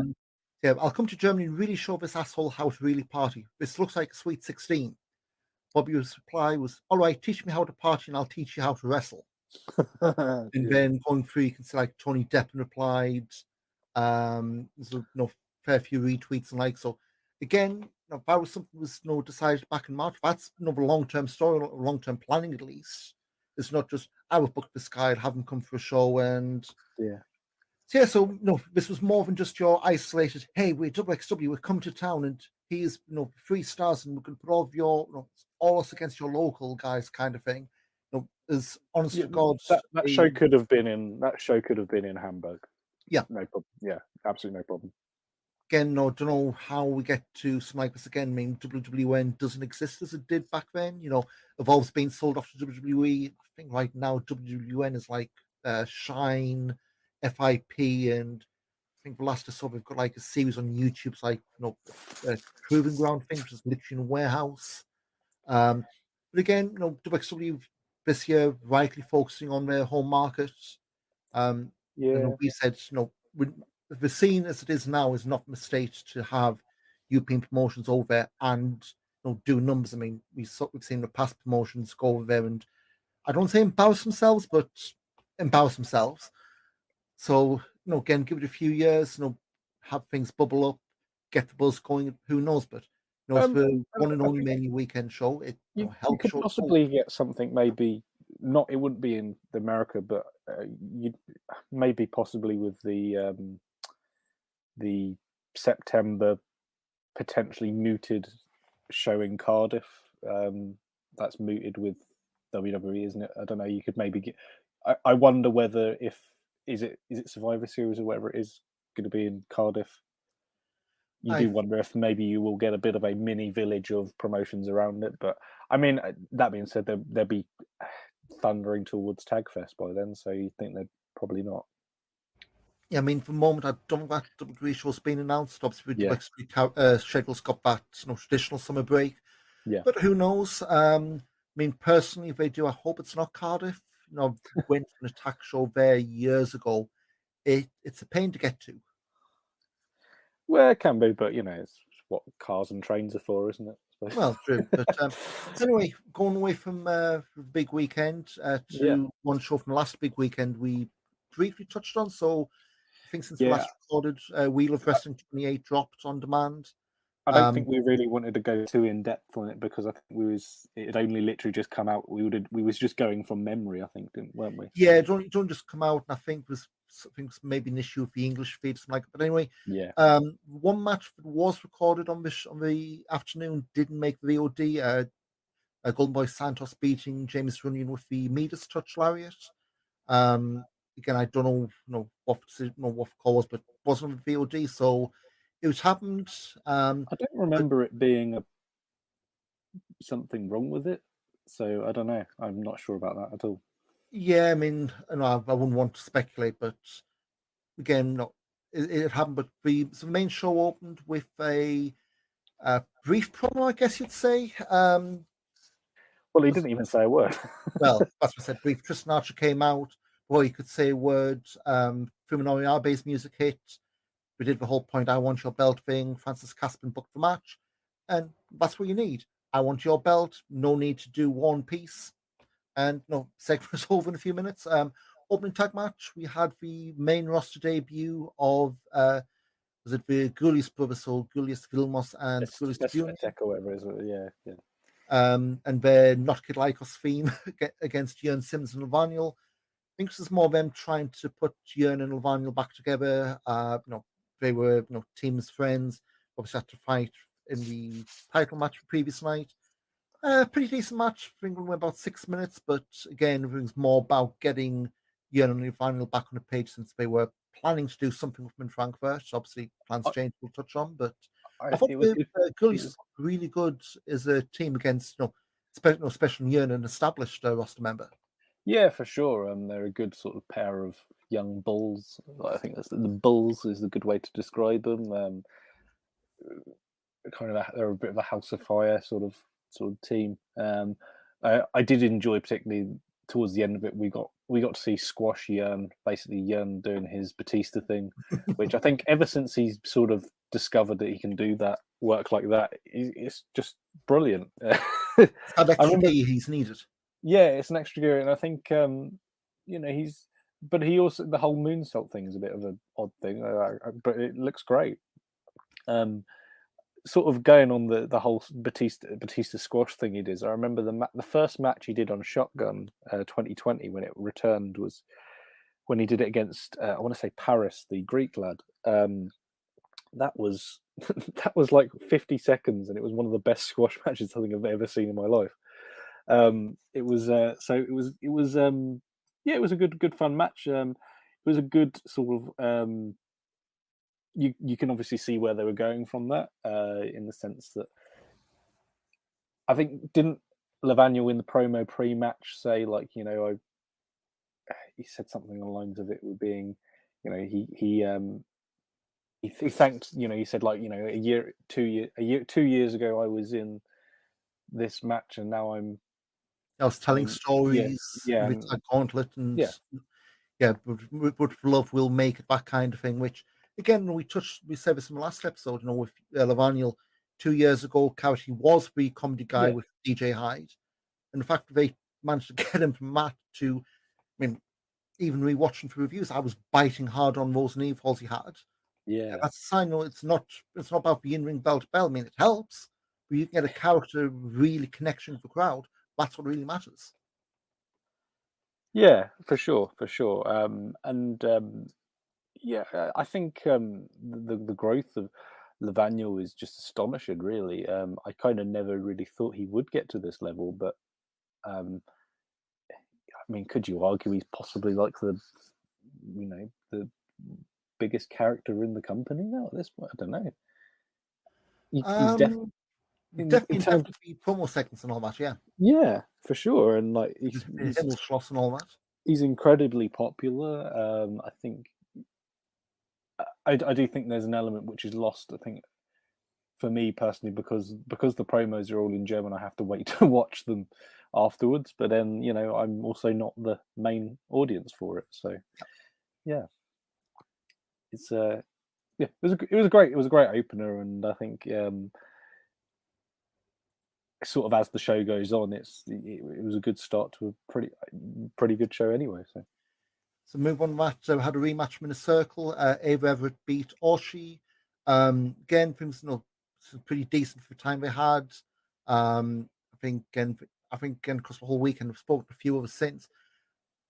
Yeah, I'll come to Germany and really show this asshole how to really party. This looks like a sweet 16. Bobby's reply was, "All right, teach me how to party and I'll teach you how to wrestle." And then going through, you can see like Tony Deppen replied. There's fair few retweets and like so. Again, if that was something was decided back in March, that's another long-term story, long-term planning at least. It's not just I will book this guy, have him come for a show, and Yeah. so this was more than just your isolated. Hey, we're WXW, we're coming to town, and he's 3 stars, and we can put all of your all us against your local guys, kind of thing. As honest to God, that show could have been in Hamburg. Yeah, no problem. Yeah, absolutely no problem. Again, no, don't know how we get to something like this again. I mean, WWN doesn't exist as it did back then. Evolve's being sold off to WWE. I think right now WWN is like Shine, FIP, and I think the last I saw we've got like a series on YouTube. It's like Proving Ground thing, which is literally in a warehouse. But again, WXW this year rightly focusing on their home market. We said, the scene as it is now is not a mistake to have European promotions over there and do numbers. I mean, we've seen the past promotions go over there and I don't say embarrass themselves, but embarrass themselves. So, again, give it a few years, have things bubble up, get the buzz going. Who knows? But for one and only Mania weekend show, you could possibly get something. Maybe not. It wouldn't be in America, but you maybe possibly with the the September potentially mooted show in Cardiff. That's mooted with WWE, isn't it? I don't know. You could maybe get. I wonder whether if is it Survivor Series or whatever it is going to be in Cardiff. You do wonder if maybe you will get a bit of a mini village of promotions around it. But I mean, that being said, they'll be thundering towards Tagfest by then, so you think they're probably not. Yeah, I mean, for the moment, I don't think that WWE show's been announced. Obviously, Yeah. schedule's got that traditional summer break. Yeah. But who knows? I mean, personally, if they do, I hope it's not Cardiff. Went to an Attack show there years ago. It's a pain to get to. Well, it can be, but it's what cars and trains are for, isn't it? Well, true. But anyway, going away from the big weekend to one show from the last big weekend we briefly touched on. So I think since we last recorded, Wheel of Wrestling 28 dropped on demand. I don't think we really wanted to go too in depth on it because I think it had only literally just come out. We was just going from memory, I think, weren't we? Yeah, don't just come out, and I think was maybe an issue with the English feed, something like that. But anyway, one match that was recorded on the afternoon didn't make the VOD. Golden Boy Santos beating James Runyon with the Midas touch lariat. Again, I don't know what the call was, but it wasn't on the VOD, so it was happened. I don't remember it being something wrong with it, so I don't know. I'm not sure about that at all. Yeah, I mean, I wouldn't want to speculate, but again, no, it happened. But the main show opened with a brief promo, I guess you'd say. Well, he didn't even say a word. Well, that's what I said. Brief. Tristan Archer came out. Boy, he could say a word. Fuminori Abe's music hit. We did the whole point, I want your belt thing. Francis Caspin booked the match. And that's what you need. I want your belt. No need to do one piece. And segment was over in a few minutes. Opening tag match, we had the main roster debut of was it the Gullius brothers, so Gullius Vilmos and Gullius Jr. or whatever it is, yeah. And their Not Kid Lycos theme against Jörn Simmons and Levaniel. I think this is more them trying to put Jörn and Levaniel back together. They were teams, friends. Obviously had to fight in the title match the previous night. Pretty decent match. I think we went about 6 minutes, but again, everything's more about getting Jörn and Levaniel back on the page since they were planning to do something with them in Frankfurt. Obviously, plans changed. We'll touch on, but I thought Gullies really good as a team against especially Jörn, an established roster member. Yeah, for sure. They're a good sort of pair of young bulls. I think the bulls is a good way to describe them. They're a bit of a house of fire sort of team. I did enjoy particularly towards the end of it. We got to see Squash Jörn, basically Jörn doing his Batista thing, which I think ever since he's sort of discovered that he can do that work like that, it's just brilliant. That extra gear he's needed. Yeah, it's an extra gear, and I think but he also, the whole moonsault thing is a bit of an odd thing, but it looks great. Sort of going on the whole Batista squash thing he did. I remember the first match he did on Shotgun 2020 when it returned was when he did it against I want to say Paris, the Greek lad. That was like 50 seconds, and it was one of the best squash matches I think I've ever seen in my life. It was a good fun match. It was a good sort of you can obviously see where they were going from that, in the sense that I think didn't Levaniel in the promo pre-match say like, he said something along the lines of it being, he thanked, he said like, 2 years ago I was in this match and now I was telling stories with a gauntlet and but love will make it, that kind of thing, which again we said this in the last episode, with Levaniel 2 years ago. Carat, he was the comedy guy with DJ Hyde, and the fact that they managed to get him from Matt to, I mean, even rewatching for reviews, I was biting hard on those knee falls he had. Yeah, that's a sign. It's not about the in-ring bell to bell. I mean, it helps, but you can get a character really connection with the crowd. That's what really matters. Yeah, for sure. Yeah, I think the growth of Lavagno is just astonishing. Really, I kind of never really thought he would get to this level, but um, I mean, could you argue he's possibly like the biggest character in the company now at this point? I don't know. He's Definitely in in terms, the promo segments and all that. Yeah, yeah, for sure, and like the Himmel Schloss and all that. he's incredibly popular. I think I do think there's an element which is lost. I think for me personally, because the promos are all in German, I have to wait to watch them afterwards. But then I'm also not the main audience for it, so yeah, it's yeah, it was a great opener, and I think sort of as the show goes on, it was a good start to a pretty good show anyway. So move on that. Had a rematch from in a circle. Ava Everett beat Oshi. Again, things pretty decent for the time they had. I think again across the whole weekend, I've spoken to a few others since.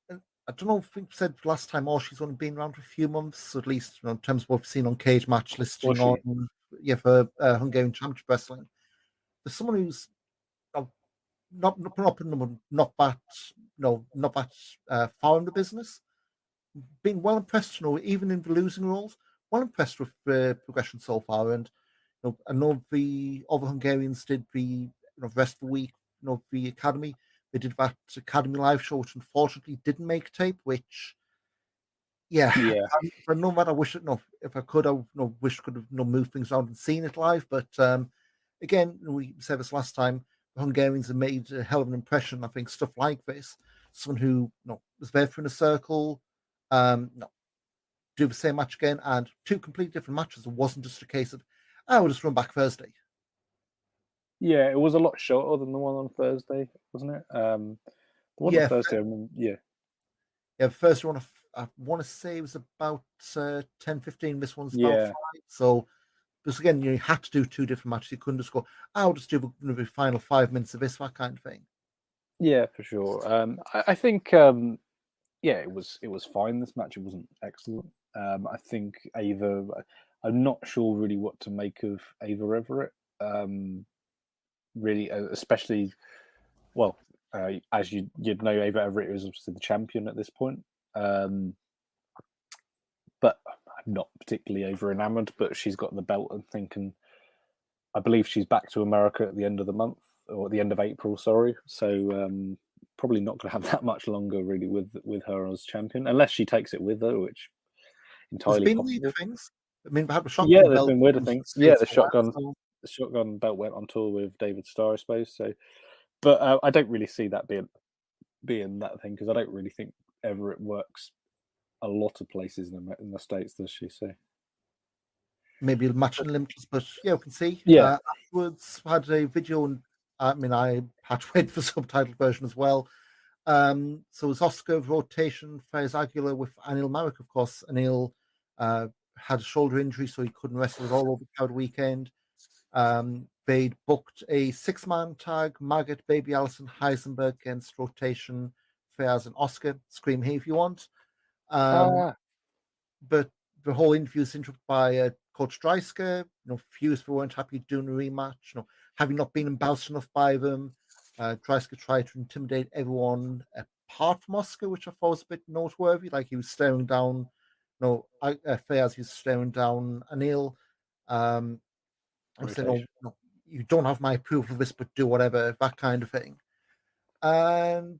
And I don't know. I think I said last time Oshi's only been around for a few months, so at least in terms of what we've seen on Cage Match listing Oshi. on for Hungarian Championship Wrestling. There's someone who's not that far in the business. Been well impressed, even in the losing roles, well impressed with the progression so far. And I know the other Hungarians did the rest of the week, the academy. They did that academy live show, which unfortunately didn't make tape. Which, yeah. But no matter, if I could, I wish I could have moved things around and seen it live. But again, we said this last time. The Hungarians have made a hell of an impression. I think stuff like this, someone who was there for in a circle. Do the same match again, and two completely different matches. It wasn't just a case of, I will just run back Thursday. Yeah, it was a lot shorter than the one on Thursday, wasn't it? The one on Thursday, yeah. The first one, I want to say it was about 10-15. This one's about 5. So, because again, you had to do two different matches. You couldn't just go, I'll just do the final 5 minutes of this, that kind of thing. Yeah, for sure. I think, yeah, it was fine. This match, it wasn't excellent. I think Ava, I'm not sure really what to make of Ava Everett. Really, especially, well, as you'd know, Ava Everett is obviously the champion at this point. But I'm not particularly over enamored. But she's got the belt and thinking, I believe she's back to America at the end of the month, or at the end of April. Sorry, so probably not going to have that much longer really with her as champion, unless she takes it with her, which entirely There's been possible. weird things. I mean, we had the shotgun Yeah, belt. there's been weirder things. Yeah, the shotgun belt went on tour with David Starr, I suppose. So, but I don't really see that being that thing, because I don't really think Everett works a lot of places in the States, does she? So maybe a match in Limitless, but yeah, we can see. Yeah. Afterwards, I had a video, and I mean, I had to wait for the subtitled version as well. So it was Oscar rotation, Faiz Aguilar with Anil Marek, of course. Anil had a shoulder injury, so he couldn't wrestle at all over the crowd weekend. They'd booked a 6-man tag, Margaret, Baby Allison, Heisenberg against rotation, Faiz and Oscar. Scream here if you want. But the whole interview is interrupted by Coach Dreisker. Fused, they weren't happy doing a rematch. Having not been embarrassed enough by them. Dreisker tried to intimidate everyone apart from Oscar, which I thought was a bit noteworthy. Like he was staring down, Faiz, he was staring down Anil. I'm saying, no, you don't have my approval of this, but do whatever, that kind of thing. And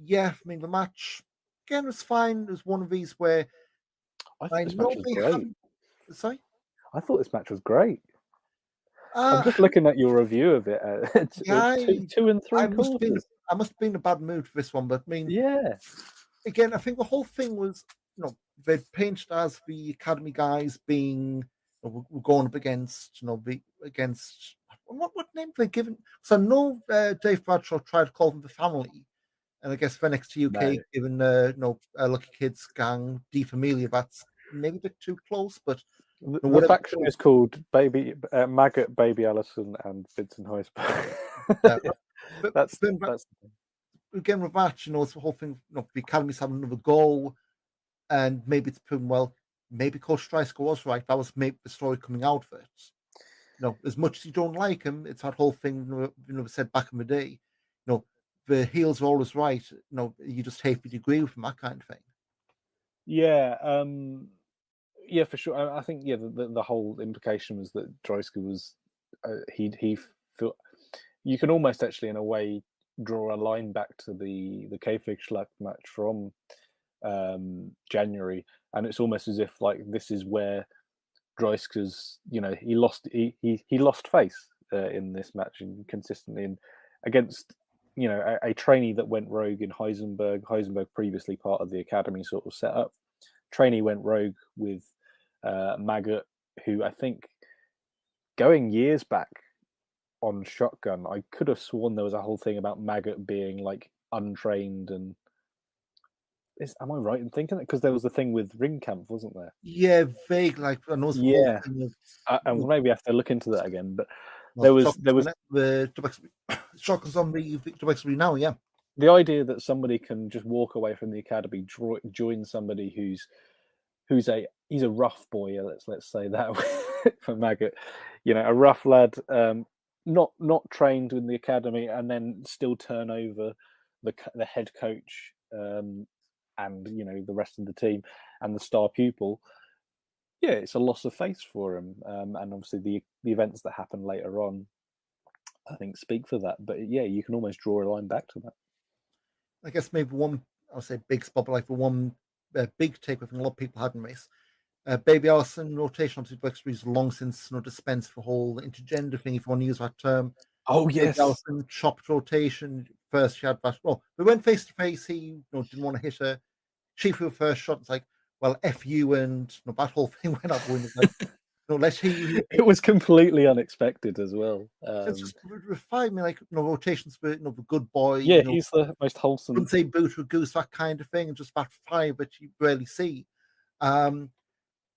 yeah, I mean, the match again was fine. It was one of these where I thought this match was great. Sorry? I thought this match was great. I'm just looking at your review of it. 2 and 3 quarters. I must have been in a bad mood for this one, but I mean, yeah. Again, I think the whole thing was, they painted as the Academy guys being, we're going up against, against what name they given? So I know Dave Bradshaw tried to call them the family, and I guess for NXT UK, given Lucky Kids Gang, De Familia, that's maybe a bit too close, but. The faction is called Maggot, Baby Allison, and Vincent Heisberg. That's again with that, it's the whole thing. The Academy's having another go, and maybe it's proven well. maybe Coach Dreisker was right. That was maybe the story coming out of it. As much as you don't like him, it's that whole thing said back in the day. The heels are always right. You just hate to agree with him, that kind of thing. Yeah, yeah, for sure. I think the whole implication was that Dreisker was he felt you can almost actually in a way draw a line back to the kayfabe Schlag match from January, and it's almost as if like this is where Dreisker's he lost face in this match and consistently against a trainee that went rogue in Heisenberg. Heisenberg previously part of the academy sort of setup. Trainee went rogue with Maggot, who I think going years back on Shotgun, I could have sworn there was a whole thing about Maggot being like untrained and. Am I right in thinking that? Because there was a thing with Ringkampf, wasn't there? Yeah, vague. Like I know the whole thing of. And maybe I have to look into that again. But there was the Shotgun's on the WXW now. Yeah, the idea that somebody can just walk away from the academy, join somebody he's a rough boy. Let's say that for Maggot, a rough lad, not trained in the academy, and then still turn over the head coach. And the rest of the team and the star pupil, it's a loss of face for him. And obviously the events that happen later on, I think, speak for that. But you can almost draw a line back to that. I guess maybe one, I'll say big spot, but like the one big take with a lot of people hadn't missed. Baby Allison rotation obviously WXW's long since dispensed the whole intergender thing, if you want to use that term. Oh yes, Baby Allison chopped rotation. First she had that. Well, we went face to face. He didn't want to hit her. She threw the first shot. It's like, well, F you, and that whole thing went up. Like, let's he. It was completely unexpected as well. It's just refined me, like rotations for the good boy. Yeah, he's the most wholesome. Wouldn't say boot or goose, that kind of thing, and just that fire, but you rarely see. But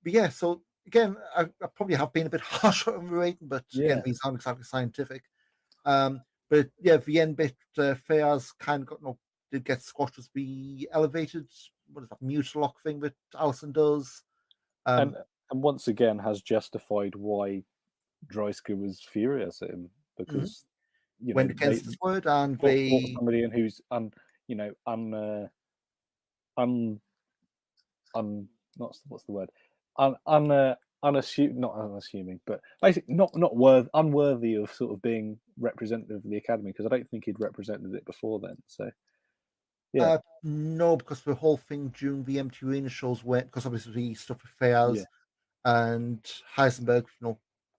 yeah, so again, I probably have been a bit harsh on the rating, but again, these aren't exactly scientific. But yeah, the end bit, Fayaz kind of did get squashed as the elevated, what is that, mutual lock thing that Allison does. And once again has justified why Dreisker was furious at him, because went against his word, and they somebody in who's what's the word? Unassuming, not unassuming, but basically not unworthy of sort of being representative of the academy, because I don't think he'd represented it before then. So yeah, no, because the whole thing during the MTV Arena shows went, because obviously stuff with Fayaz and Heisenberg,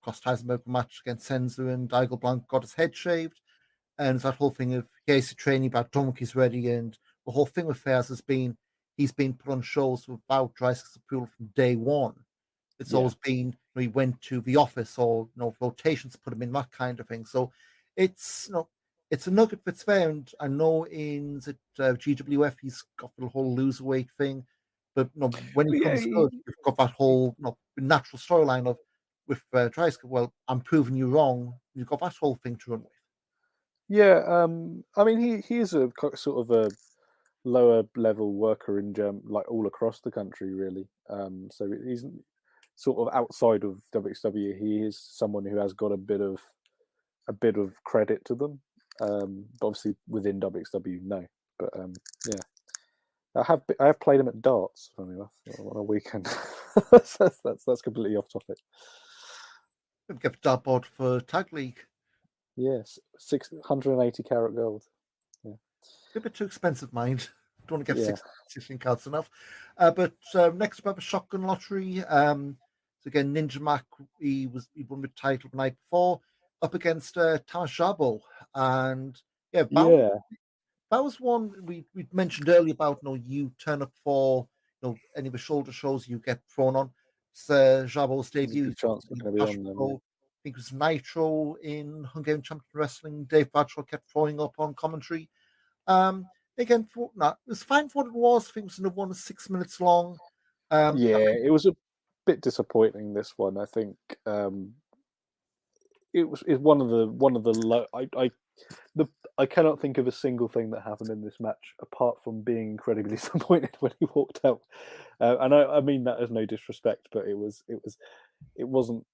cost Heisenberg the match against Senzu, and Igel Blanc got his head shaved, and that whole thing of he's a training, but Donkey's ready, and the whole thing with Fayaz has been he's been put on shows without Dreisker's approval from day one. It's always been he went to the office or rotations put him in, that kind of thing. So it's it's a nugget that's there, and I know in GWF he's got the whole loser weight thing, but when he comes good, you've got that whole natural storyline of with Dreisker. Well, I'm proving you wrong. You've got that whole thing to run with. Yeah, I mean he is a sort of a lower level worker in like all across the country, really. So he's sort of outside of WXW. He is someone who has got a bit of credit to them. But obviously within WXW, no. But I have played him at darts, funny enough, on a weekend. that's completely off topic. Get the dartboard for Tag League. Yes, 680 Carat Gold. Yeah, a bit too expensive, mind. Don't want to get 16 cards enough. But next up, a shotgun lottery. So again, Ninja Mac, he won the title the night before, up against Tajabo, and that was one we mentioned earlier about. You turn up for any of the shoulder shows, you get thrown on. It's Jabo's debut. Chance going to be on them, I think it was Nitro in Hungarian Championship Wrestling. Dave Bradshaw kept throwing up on commentary. Again, it was fine for what it was. I think it was another one that's 6 minutes long. It was a bit disappointing, this one. I think it was one of the low. I cannot think of a single thing that happened in this match apart from being incredibly disappointed when he walked out. And I mean that as no disrespect, but it wasn't.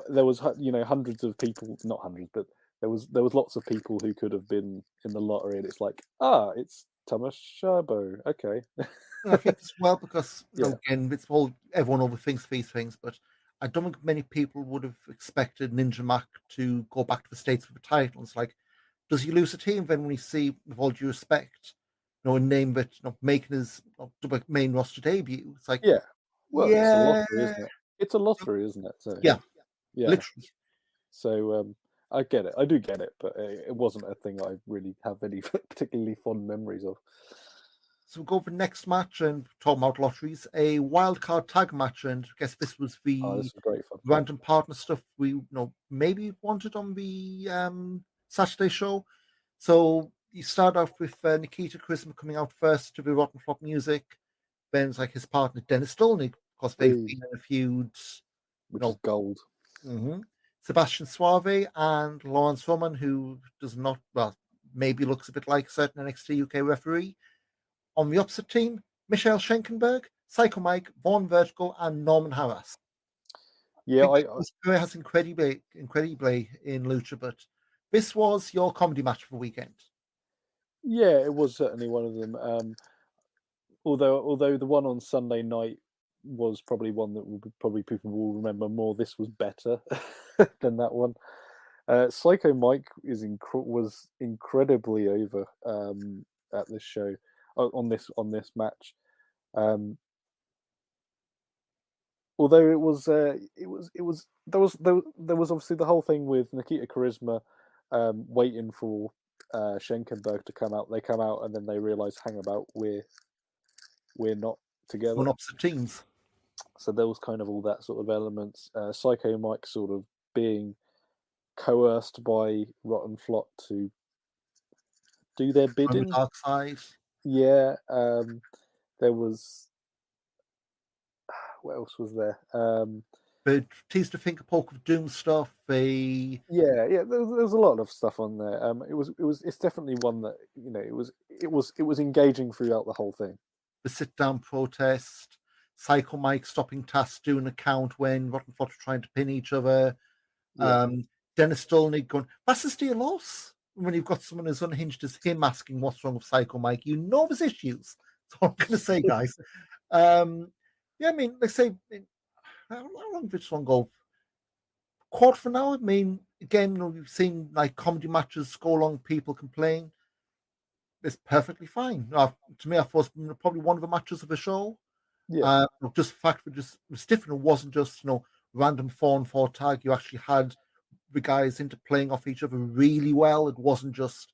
There was hundreds of people, not hundreds, but there was lots of people who could have been in the lottery, and it's like, it's Thomas Sherbo. Okay. I think as well because Yeah. again, it's all everyone overthinks these things, but I don't think many people would have expected Ninja Mac to go back to the States with a title. It's like, does he lose a team then when we see, with all due respect, a name that making his main roster debut? It's like, Yeah. Well, it's a yeah, lottery, isn't it? It's a lottery, isn't it? So yeah, yeah. literally. So I get it. I do get it, but it wasn't a thing I really have any particularly fond memories of. So we'll go for the next match and talk about lotteries. A wildcard tag match, and I guess this was the This was great fun. random partner stuff we maybe wanted on the Saturday show. So you start off with Nikita Charisma coming out first to the Rotten Flop music. Then it's like his partner Dennis Stolnik, because they've been in a feud, which is gold. Mm-hmm. Sebastian Suave and Lawrence Roman, who does not, maybe looks a bit like a certain NXT UK referee. On the opposite team, Michael Schenkenberg, Psycho Mike, Vaughn Vertigo, and Norman Harras. Yeah, his career has incredibly in Lucha, but this was your comedy match for the weekend. Yeah, it was certainly one of them. Although the one on Sunday night was probably one that people will remember more. This was better than that one. Psycho Mike was incredibly over at this show on this match. Although there was obviously the whole thing with Nikita Charisma waiting for Schenkenberg to come out. They come out and then they realise, hang about, we're not together. On opposite teams. So there was kind of all that sort of elements. Psycho Mike sort of being coerced by Rotten Flot to do their bidding. On the dark side. Yeah. There was... What else was there? But teased to think a Poke of Doom stuff. Yeah. There was a lot of stuff on there. It's definitely one that it was engaging throughout the whole thing. The sit down protest, Psycho Mike stopping Taz doing a count when Rotten Flot are trying to pin each other. Yeah. Dennis Stolnik going, that's a steal loss. When you've got someone as unhinged as him asking what's wrong with Psycho Mike, there's issues. That's all I'm going to say, guys. Yeah, I mean, let's say, how long did this one go? Quarter for now. I mean, again, we've seen like comedy matches go along, people complain. It's perfectly fine. To me, I thought it was probably one of the matches of the show. Yeah. Just the fact that it was different. It wasn't just random 4-on-4 tag. You actually had the guys into playing off each other really well. It wasn't just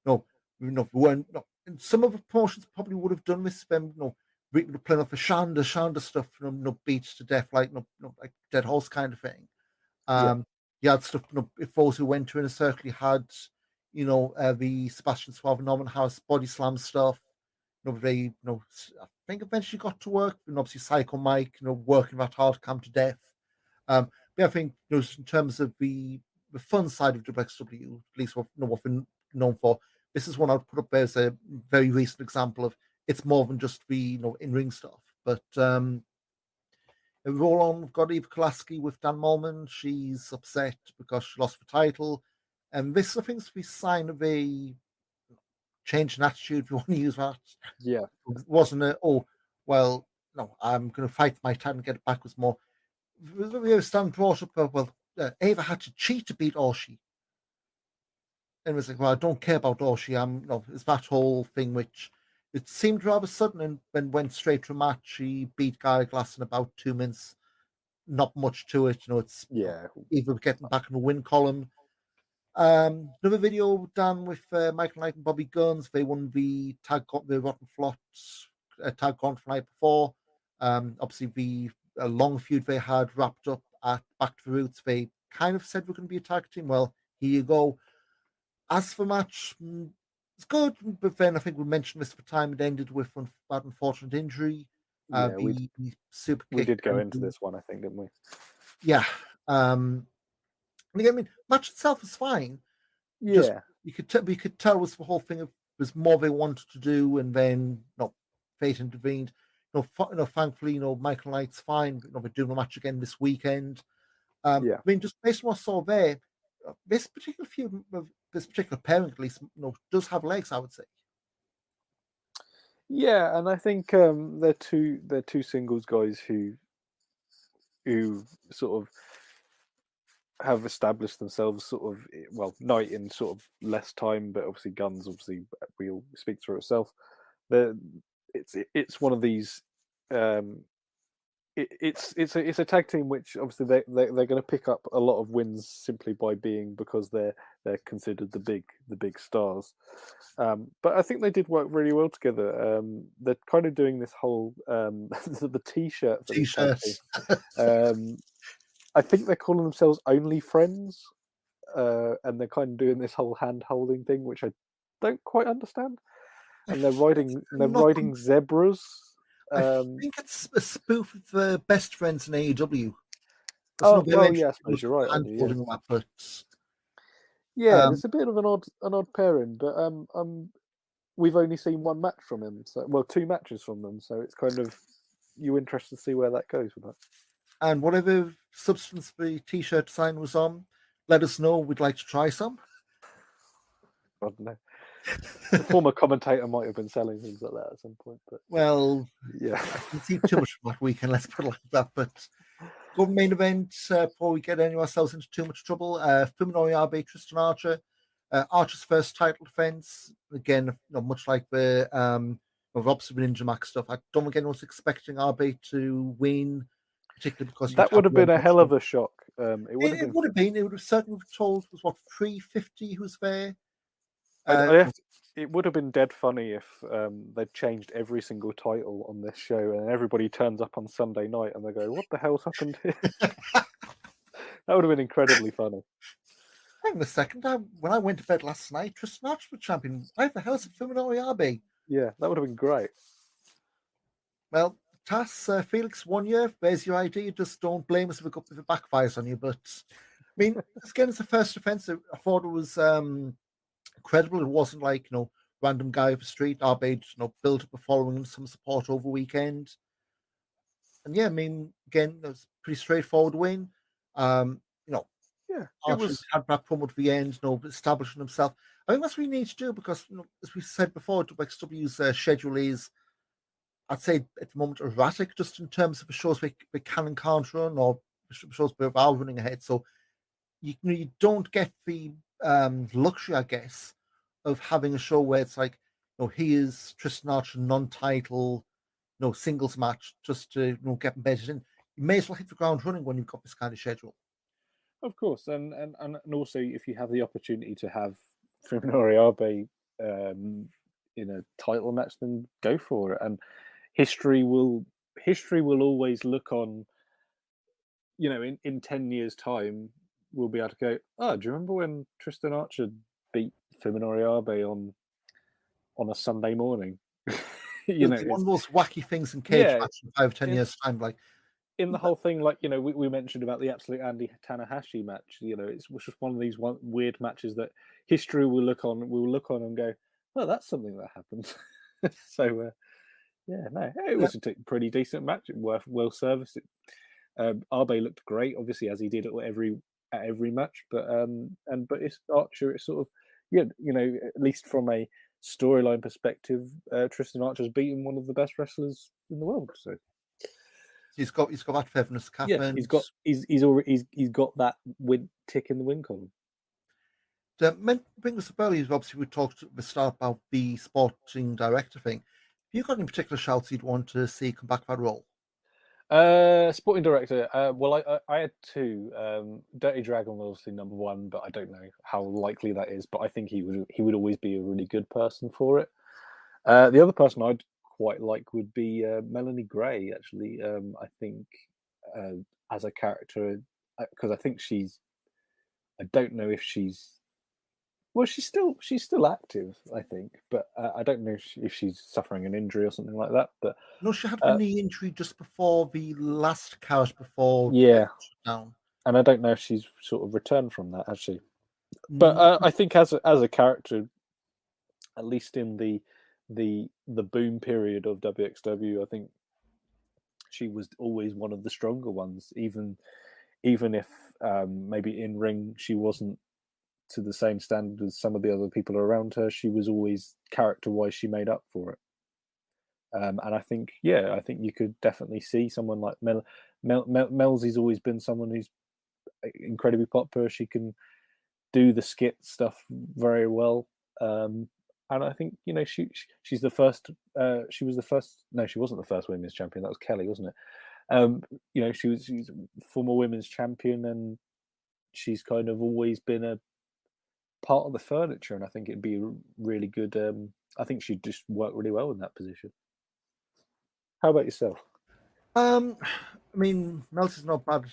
weren't. And some of the promotions probably would have done this. Them playing off the Shanda stuff, beats to death, like like Dead Horse kind of thing. You had stuff. If those who went to Inner Circle, you had the Sebastian Suave, Norman Harris body slam stuff. They, I think eventually got to work, and obviously Psycho Mike, working that hard, come to death. But I think, in terms of the fun side of WXW, at least what we're known for, this is one I'd put up there as a very recent example of it's more than just the in-ring stuff. But roll on, we've got Eva Kolaski with Dan Molman. She's upset because she lost the title. And this, I think, is the sign of a change in attitude, if you want to use that. Yeah. It wasn't no, I'm going to fight my time and get it back. Was more, Stan brought up, Ava had to cheat to beat Orshi. And it was like, well, I don't care about Orshi. It's that whole thing, which it seemed rather sudden, and then went straight to a match. She beat Guy Glass in about 2 minutes. Not much to it. It's Eva getting back in the win column. Another video done with Michael Knight and Bobby Guns. They won the Rotten Flot tag gauntlet the night before. Obviously, the long feud they had wrapped up at Back to the Roots. They kind of said we're going to be a tag team. Well, here you go. As for match, it's good, but then I think we mentioned this for time. It ended with that unfortunate injury. We did go into this one, I think, didn't we? Yeah. Match itself is fine. Yeah. you could tell was the whole thing of was more they wanted to do, and then fate intervened. Thankfully, Michael Knight's fine. They're doing a match again this weekend. I mean, just based on what I saw there, this particular pairing at least, does have legs, I would say. Yeah, and I think they're two singles guys who sort of have established themselves sort of, well, Knight in sort of less time, but obviously Guns will speak for itself. It's one of these. It's a tag team which obviously they're going to pick up a lot of wins simply because they're considered the big stars. But I think they did work really well together. They're kind of doing this whole the t-shirt for this tag team. I think they're calling themselves Only Friends, and they're kind of doing this whole hand-holding thing, which I don't quite understand. And they're riding zebras. I think it's a spoof of the Best Friends in AEW. Oh, well, yeah, I suppose you're right. Yeah, it's a bit of an odd pairing, but we've only seen one match from him, two matches from them, so it's kind of you're interested to see where that goes with that. And whatever substance the t-shirt design was on, let us know. We'd like to try some. I don't know. The former commentator might have been selling things like that at some point, but well, yeah, I can see too much of that weekend. Let's put it like that. But go main event before we get ourselves into too much trouble. Fuminori Abe, Tristan Archer, Archer's first title defense. Again, much like the Robson Ninja Max stuff. I don't think anyone's expecting Abe to win. Particularly because that would have been a hell of a shock. It would have been. It would have certainly told was what 350 who's there. It would have been dead funny if they'd changed every single title on this show, and everybody turns up on Sunday night and they go, "What the hell's happened here?" That would have been incredibly funny. I think the second time when I went to bed last night, Tristan Archer was champion. Why the hell is it Fuminori Abe? Yeah, that would have been great. Well. Tass, Felix, 1 year. There's your idea. Just don't blame us if it backfires on you. But I mean, again, it's the first defense. I thought it was credible. It wasn't like random guy off the street. Arbeid, built up a following and some support over the weekend. And yeah, I mean, again, it was a pretty straightforward win. Yeah, Archer had that promo at the end. Establishing himself. I think that's what we need to do because, as we said before, WXW's schedule is. I'd say at the moment erratic, just in terms of the shows we can and can't run, or shows we are running ahead. So you don't get the luxury, I guess, of having a show where it's like, he is Tristan Archer non-title, singles match just to get embedded in. You may as well hit the ground running when you've got this kind of schedule. Of course, and also if you have the opportunity to have Fuminori Abe in a title match, then go for it. And history will always look on, in 10 years' time, we'll be able to go, oh, do you remember when Tristan Archer beat Fuminori Abe on a Sunday morning? One of those wacky things in cage match in 5-10 years' time, like in the whole thing, like we mentioned about the Absolute Andy Tanahashi match. It's just one of these weird matches that history will look on and go, well, that's something that happened. So. It was a pretty decent match. Well serviced. Abe looked great, obviously, as he did at every match. But it's Archer. It's sort of at least from a storyline perspective, Tristan Archer's beaten one of the best wrestlers in the world. So he's got that featherless cap. Yeah, he's got that tick in the win column. Bring us up earlier. Obviously, we talked at the start about the sporting director thing. Have you got any particular shouts you'd want to see come back that role? Sporting director. Well, I had two. Dirty Dragon was obviously number one, but I don't know how likely that is. But I think he would always be a really good person for it. The other person I'd quite like would be Melanie Gray. Actually, I think as a character, because I think I don't know if she's. Well, she's still active, I think, but I don't know if she's suffering an injury or something like that. But no, she had a knee injury just before the last Carat before down, and I don't know if she's sort of returned from that, has she? But I think as a character, at least in the boom period of WXW, I think she was always one of the stronger ones, even if maybe in ring she wasn't to the same standard as some of the other people around her. She was always character-wise, she made up for it. And I think you could definitely see someone like Melzy's always been someone who's incredibly popular. She can do the skit stuff very well. And I think she's the first. She was the first. No, she wasn't the first women's champion. That was Kelly, wasn't it? She's a former women's champion, and she's kind of always been a part of the furniture. And I think it'd be really good. I think she'd just work really well in that position. How about yourself? I mean, Mel's is not bad.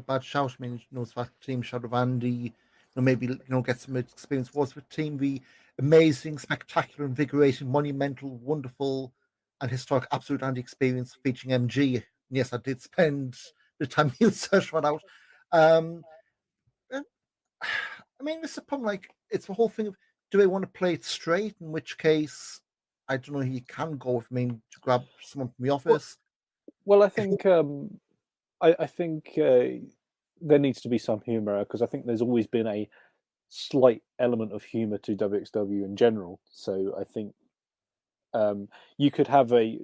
Bad shout. I mean, it's that team shout of Andy. Maybe get some experience. Was with team the amazing, spectacular, invigorating, monumental, wonderful, and historic absolute Andy experience featuring MG. And yes, I did spend the time you search one out. I mean, it's a problem. Like, it's the whole thing of, do they want to play it straight? In which case, I don't know. You can go with me to grab someone from the office. Well, I think I think there needs to be some humor, because I think there's always been a slight element of humor to WXW in general. So I think you could have a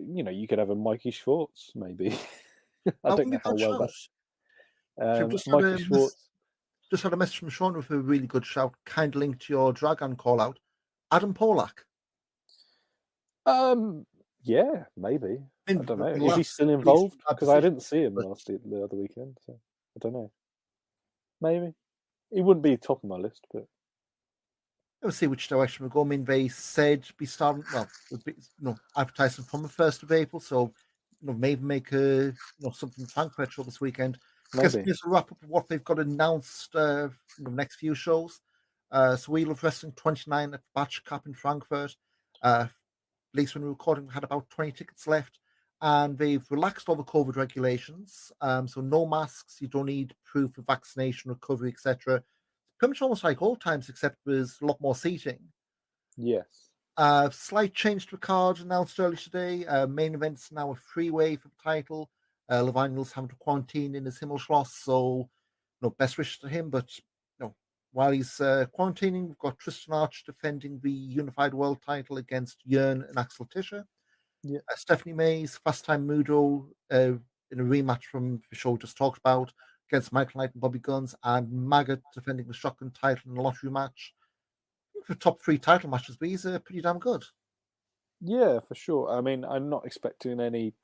Mikey Schwartz maybe. I don't know how well that. Mikey Schwartz. Just had a message from Sean with a really good shout, kind of linked to your Dragon call out. Adam Polak. Yeah, maybe. I don't know. Is he still involved? Because I didn't see him the other weekend, so I don't know. Maybe he wouldn't be top of my list, but we'll see which direction we go. I mean, they said be starting advertising from the 1st of April, so maybe make something Frankfurt show this weekend. I guess just a wrap up of what they've got announced the next few shows. So We Love Wrestling 29 at Batch Cup in Frankfurt. At least when we were recording, we had about 20 tickets left, and they've relaxed all the COVID regulations. So no masks, you don't need proof of vaccination, recovery, etc. Pretty much almost like old times, except there's a lot more seating. Yes. Slight change to the card announced earlier today. Main event's now a freeway for the title. Levaniel's having to quarantine in his Himmelschloss, so best wishes to him. But while he's quarantining, we've got Tristan Arch defending the Unified World title against Jörn and Axel Tischer. Yeah. Stephanie Mays, Fast Time Mudo in a rematch from the show just talked about against Michael Knight and Bobby Guns, and Maggot defending the Shotgun title in a lottery match. The top 3 title matches, but he's pretty damn good. Yeah, for sure. I mean, I'm not expecting any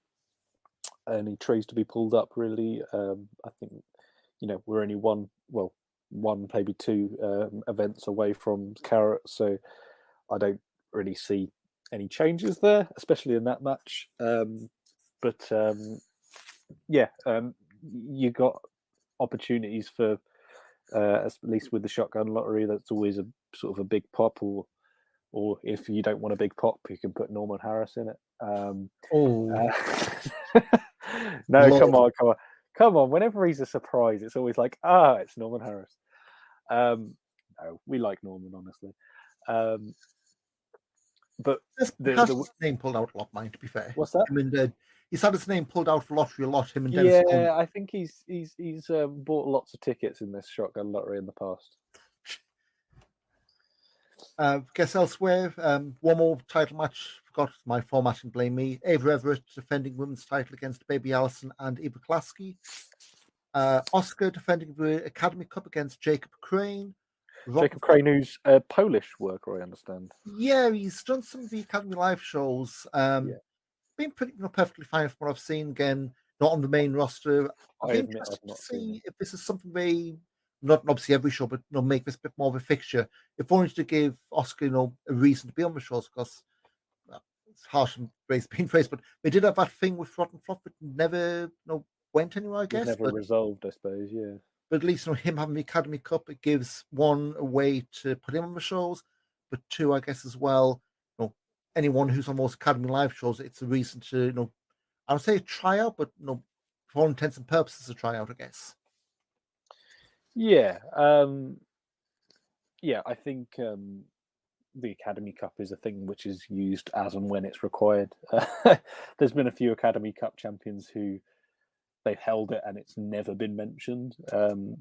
trees to be pulled up, really. I think we're only one, maybe 2 events away from Carat, so I don't really see any changes there, especially in that match. You got opportunities for at least with the shotgun lottery. That's always a sort of a big pop, or if you don't want a big pop, you can put Norman Harris in it. No, come on. Whenever he's a surprise, it's always like, it's Norman Harris. No, we like Norman, honestly. But the name pulled out a lot, mine, to be fair. What's that? I mean, he's had his name pulled out for lottery a lot. Him and Dennis. Yeah, I think he's bought lots of tickets in this shotgun lottery in the past. Guess elsewhere, one more title match. Forgot my formatting, blame me. Ava Everett defending women's title against Baby Allison and Eva Klaski. Oscar defending the Academy Cup against Jacob Crane. Jacob Crane, who's a Polish worker, I understand. Yeah, he's done some of the Academy Live shows. Been pretty perfectly fine from what I've seen. Again, not on the main roster. I admit I've not seen it. If this is something they, not obviously every show, but make this a bit more of a fixture. If only to give Oscar, a reason to be on the shows, because it's harsh and being phrased, but they did have that thing with Rotten Flop, but never, went anywhere. I guess never resolved, I suppose. Yeah. But at least him having the Academy Cup, it gives one a way to put him on the shows, but 2, I guess as well, anyone who's on most Academy Live shows, it's a reason to, I would say a tryout, but for all intents and purposes, a tryout, I guess. Yeah. Yeah, I think the Academy Cup is a thing which is used as and when it's required. There's been a few Academy Cup champions who they've held it and it's never been mentioned,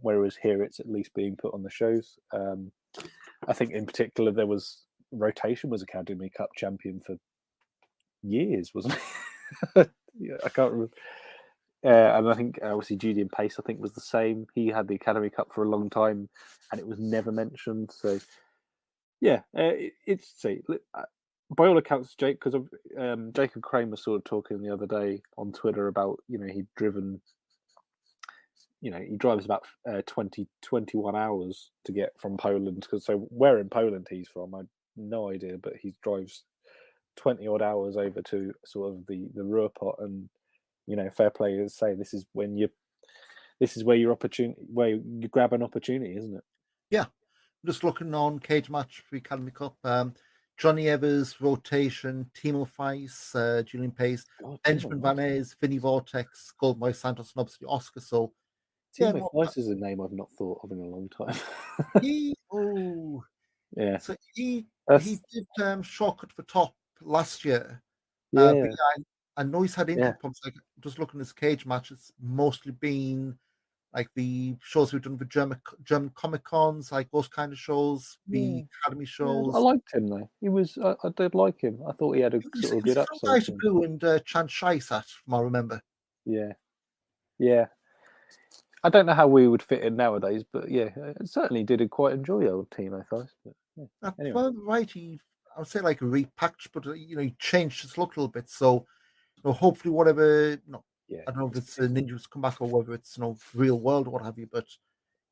whereas here it's at least being put on the shows. I think in particular there was Rotation was Academy Cup champion for years, wasn't it? Yeah, I can't remember. And I think obviously Julian Pace, I think, was the same. He had the Academy Cup for a long time, and it was never mentioned. So, yeah, it's by all accounts, Jake, because Jacob Crane was sort of talking the other day on Twitter about he'd driven, he drives about 21 hours to get from Poland. So where in Poland he's from, I have no idea, but he drives 20 odd hours over to sort of the Ruhrpott, and fair play to say this is where your opportunity, where you grab an opportunity, isn't it? Yeah, just looking on cage match for the Academy Cup. Johnny Evers, Rotation, Timo Feis, Julian Pace, Benjamin Van Ays, Vinny Vortex, Goldboy Santos, and obviously Oscar. So Timo Feis is a name I've not thought of in a long time. Yeah. So he did Shortcut for Top last year. Yeah. But I know he's had injury problems. Like, just looking at his cage match, it's mostly been like the shows we've done for German Comic Cons, like those kind of shows, the Academy shows. I liked him though. He was, I did like him. I thought he had a sort of good upside. And Chan Shaisat, from I remember. Yeah. I don't know how we would fit in nowadays, but yeah, certainly did quite enjoy the old team, I thought. But, anyway. Well, right, I would say like a repackaged, but he changed his look a little bit. So, hopefully, whatever. I don't know if it's a Ninja's comeback or whether it's real world or what have you, but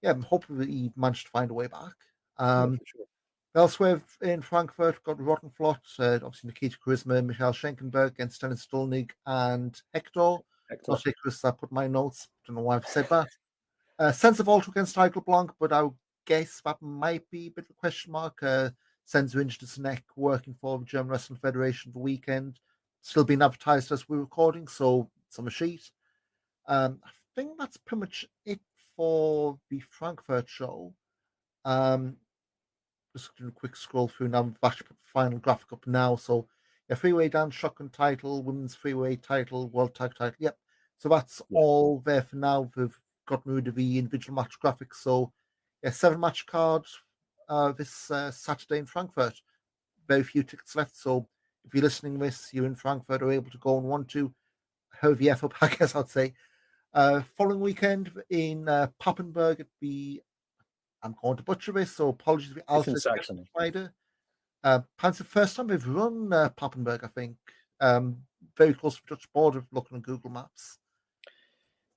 yeah, hopefully he managed to find a way back. For sure. Elsewhere in Frankfurt, got Rotten Flot, obviously Nikita Charisma, Michael Schenkenberg against Dennis Stolnig and Hector. Not Icarus, I put my notes. Don't know why I've said that. Sense of Ultra against Nigel Blanc, but I guess that might be a bit of a question mark. Senzo injured his neck working for the German Wrestling Federation for the weekend. Still being advertised as we're recording, so it's on the sheet. I think that's pretty much it for the Frankfurt show. Just doing a quick scroll through now. I've actually put the final graphic up now. So, freeway dance, shotgun title, women's freeway title, world tag title. Yep. So that's all there for now. We've gotten rid of the individual match graphics. So, 7-match cards this Saturday in Frankfurt. Very few tickets left. So, if you're listening to this, you're in Frankfurt, or able to go and want to, hurry the F up, I guess I'd say. Following weekend in Papenburg at the, I'm going to butcher this, so apologies for Alpha Spider. It's the first time we've run Papenburg, I think. Very close to the Dutch border, looking on Google Maps.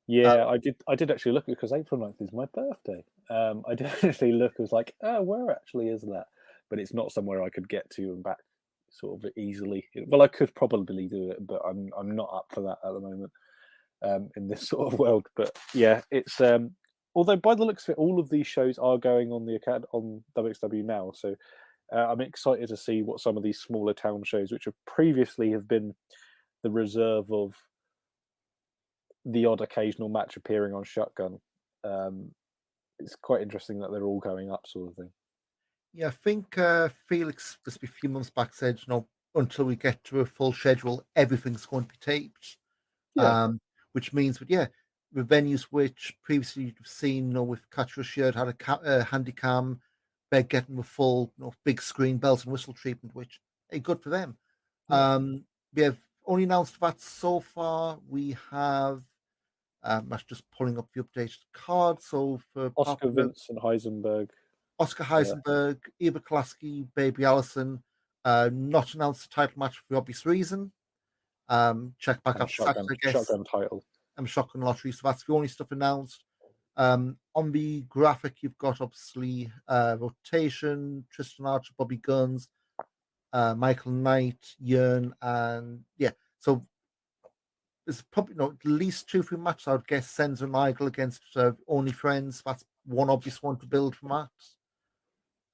Yeah, I did actually look, because April 9th is my birthday. I did actually look, I was like, where actually is that? But it's not somewhere I could get to and back sort of easily. Well, I could probably do it, but I'm not up for that at the moment in this sort of world. But yeah, it's although by the looks of it, all of these shows are going on on WXW now, so I'm excited to see what some of these smaller town shows, which have previously have been the reserve of the odd occasional match appearing on Shotgun. It's quite interesting that they're all going up, sort of thing. Yeah, I think Felix just a few months back said, until we get to a full schedule, everything's going to be taped. Which means, the venues which previously you've seen, with Catch Shirt had a handy cam, they're getting the full, big screen bells and whistle treatment, which good for them. We have only announced that so far. We have, that's just pulling up the updated card. So for Oscar Vincent Heisenberg. Oscar Heisenberg, Eva Kolaski, Baby Allison, not announced the title match for the obvious reason. Check back up Saturday, I guess. Shotgun title. Shotgun lottery. So that's the only stuff announced. On the graphic, you've got obviously Rotation, Tristan Archer, Bobby Guns, Michael Knight, Yearn, and so there's probably at least 2-3 matches. I would guess Senzo and Nigel against Only Friends. That's one obvious one to build from that.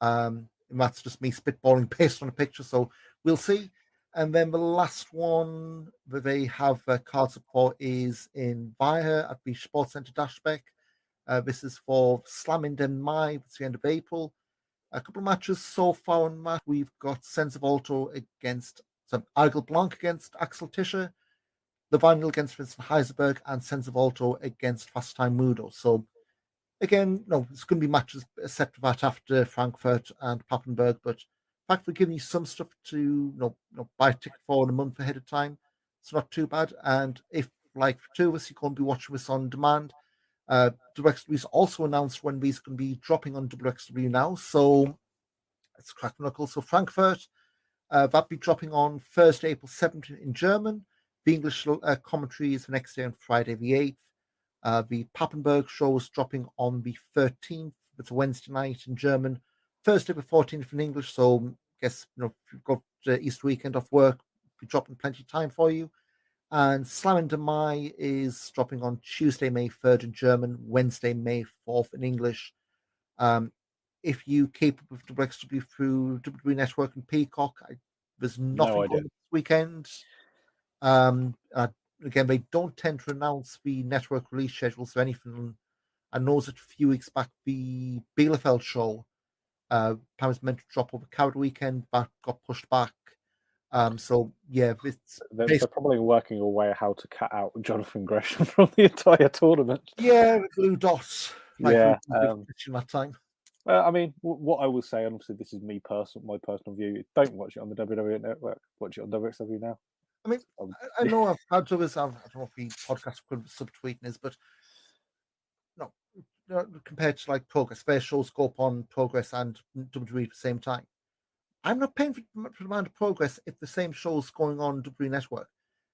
And that's just me spitballing based on a picture, so we'll see. And then the last one that they have cards up for is in Weyhe at the Sports Center Dashbeck. This is for Slam in Den Mai. It's the end of April. A couple of matches so far on that. We've got Sense of Alto against Argel Blanc against Axel Tischer, the Vinyl against Vincent Heisenberg, and Sense of Alto against Fast Time Mudo. So again, no, it's going to be matches set for that after Frankfurt and Papenburg, but in fact, we're giving you some stuff to buy a ticket for a month ahead of time. It's not too bad. And if, like, for two of us, you're going to be watching this on demand, WXW's also announced when these going to be dropping on WXW now. So it's crack knuckle. So Frankfurt, that'll be dropping on Thursday, April 7th in German. The English commentary is the next day on Friday the 8th. The Papenburg show is dropping on the 13th. It's a Wednesday night in German. Thursday the 14th in English. So I guess if you've got Easter weekend off work, we'll be dropping plenty of time for you. And Slam in Mai is dropping on Tuesday, May 3rd in German, Wednesday, May 4th in English. If you keep up with WXW through WWE Network and Peacock, there's nothing on this weekend. Again, they don't tend to announce the network release schedules or anything. I know that a few weeks back, the Bielefeld show was meant to drop over Carat Weekend, but got pushed back. So yeah, they're probably working away how to cut out Jonathan Gresham from the entire tournament. Yeah, blue dots. That time. Well, I mean, what I will say, and obviously this is my personal view. Don't watch it on the WWE Network. Watch it on WXW now. I mean, I know I've had others. I don't know if the podcast subtweeting is, but no, compared to like Progress, their shows go up on Progress and WWE at the same time. I'm not paying for the amount of Progress if the same show's going on WWE Network.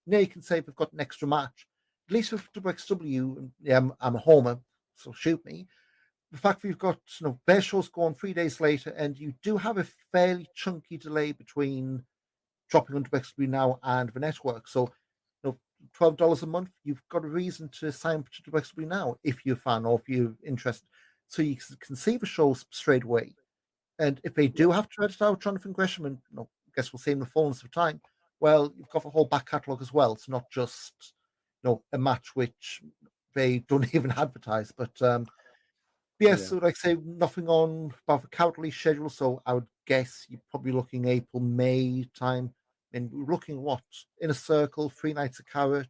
Now you can say they've got an extra match. At least with WXW, yeah, I'm a homer, so shoot me. The fact that you've got their shows going 3 days later, and you do have a fairly chunky delay between dropping on WXW now and the network. So, $12 a month, you've got a reason to sign up to WXW now if you're a fan or if you're interested. So you can see the shows straight away. And if they do have to edit out Jonathan Gresham, and I guess we'll see in the fullness of time, well, you've got the whole back catalogue as well. It's not just a match which they don't even advertise. But so like I say, nothing on about the Carat release schedule. So I would guess you're probably looking April, May time. And we're looking at what? Inner Circle, 3 nights of Carat,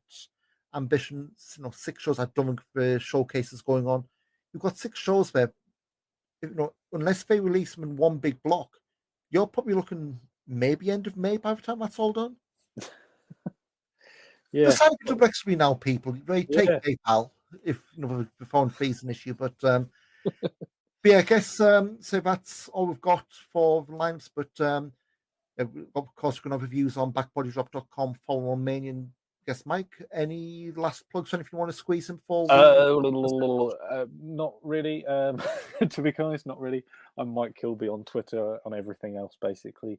Ambitions, 6 shows at Dunning showcases going on. You've got 6 shows there. Unless they release them in one big block, you're probably looking maybe end of May by the time that's all done. Yeah. Decided to WXW now, people. They take PayPal if the phone fee's an issue, but yeah, I guess so that's all we've got for the lineups. But of course, we're going to have reviews on backbodydrop.com, follow on Mania. Guess Mike, any last plugs or anything you want to squeeze in for? Not really. To be honest, not really. I'm Mike Kilby on Twitter, on everything else, basically.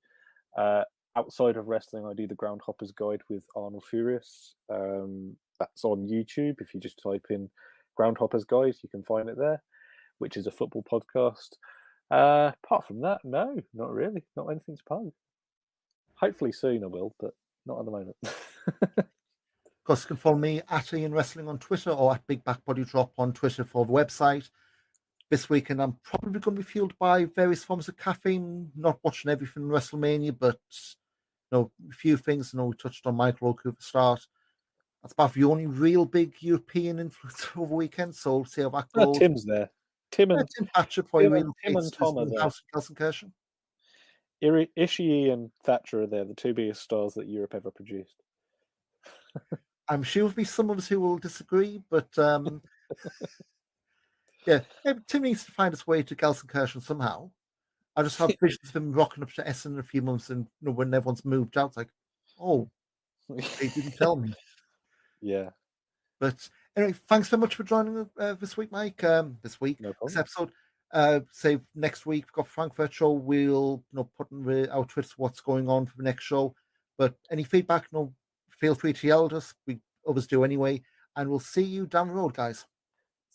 Outside of wrestling, I do the Groundhoppers guide with Arnold Furious. That's on YouTube. If you just type in Groundhoppers guide, you can find it there, which is a football podcast. Apart from that, no, not really. Not anything to plug. Hopefully soon I will, but not at the moment. Of course, you can follow me at Ian Wrestling on Twitter or at Big Back Body Drop on Twitter for the website. This weekend, I'm probably going to be fueled by various forms of caffeine, not watching everything in WrestleMania, but a few things. We touched on Michael Oku at the start. That's about the only real big European influence over the weekend, so we'll see how that goes. Tim's there. Tim Thatcher for Tim and Tom are there. House in Gelsenkirchen. Ishii and Thatcher are there, the 2 biggest stars that Europe ever produced. I'm sure there'll be some of us who will disagree, but yeah, Tim needs to find his way to Gelsenkirchen somehow. I just have visions of him rocking up to Essen in a few months, and when everyone's moved out, it's like, oh, they didn't tell me. Yeah. But anyway, thanks very much for joining this week, Mike. This episode. Say next week we've got Frankfurt show. We'll put in our Twitter what's going on for the next show. But any feedback, feel free to yell at us. We others do anyway, and we'll see you down the road, guys.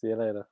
See you later.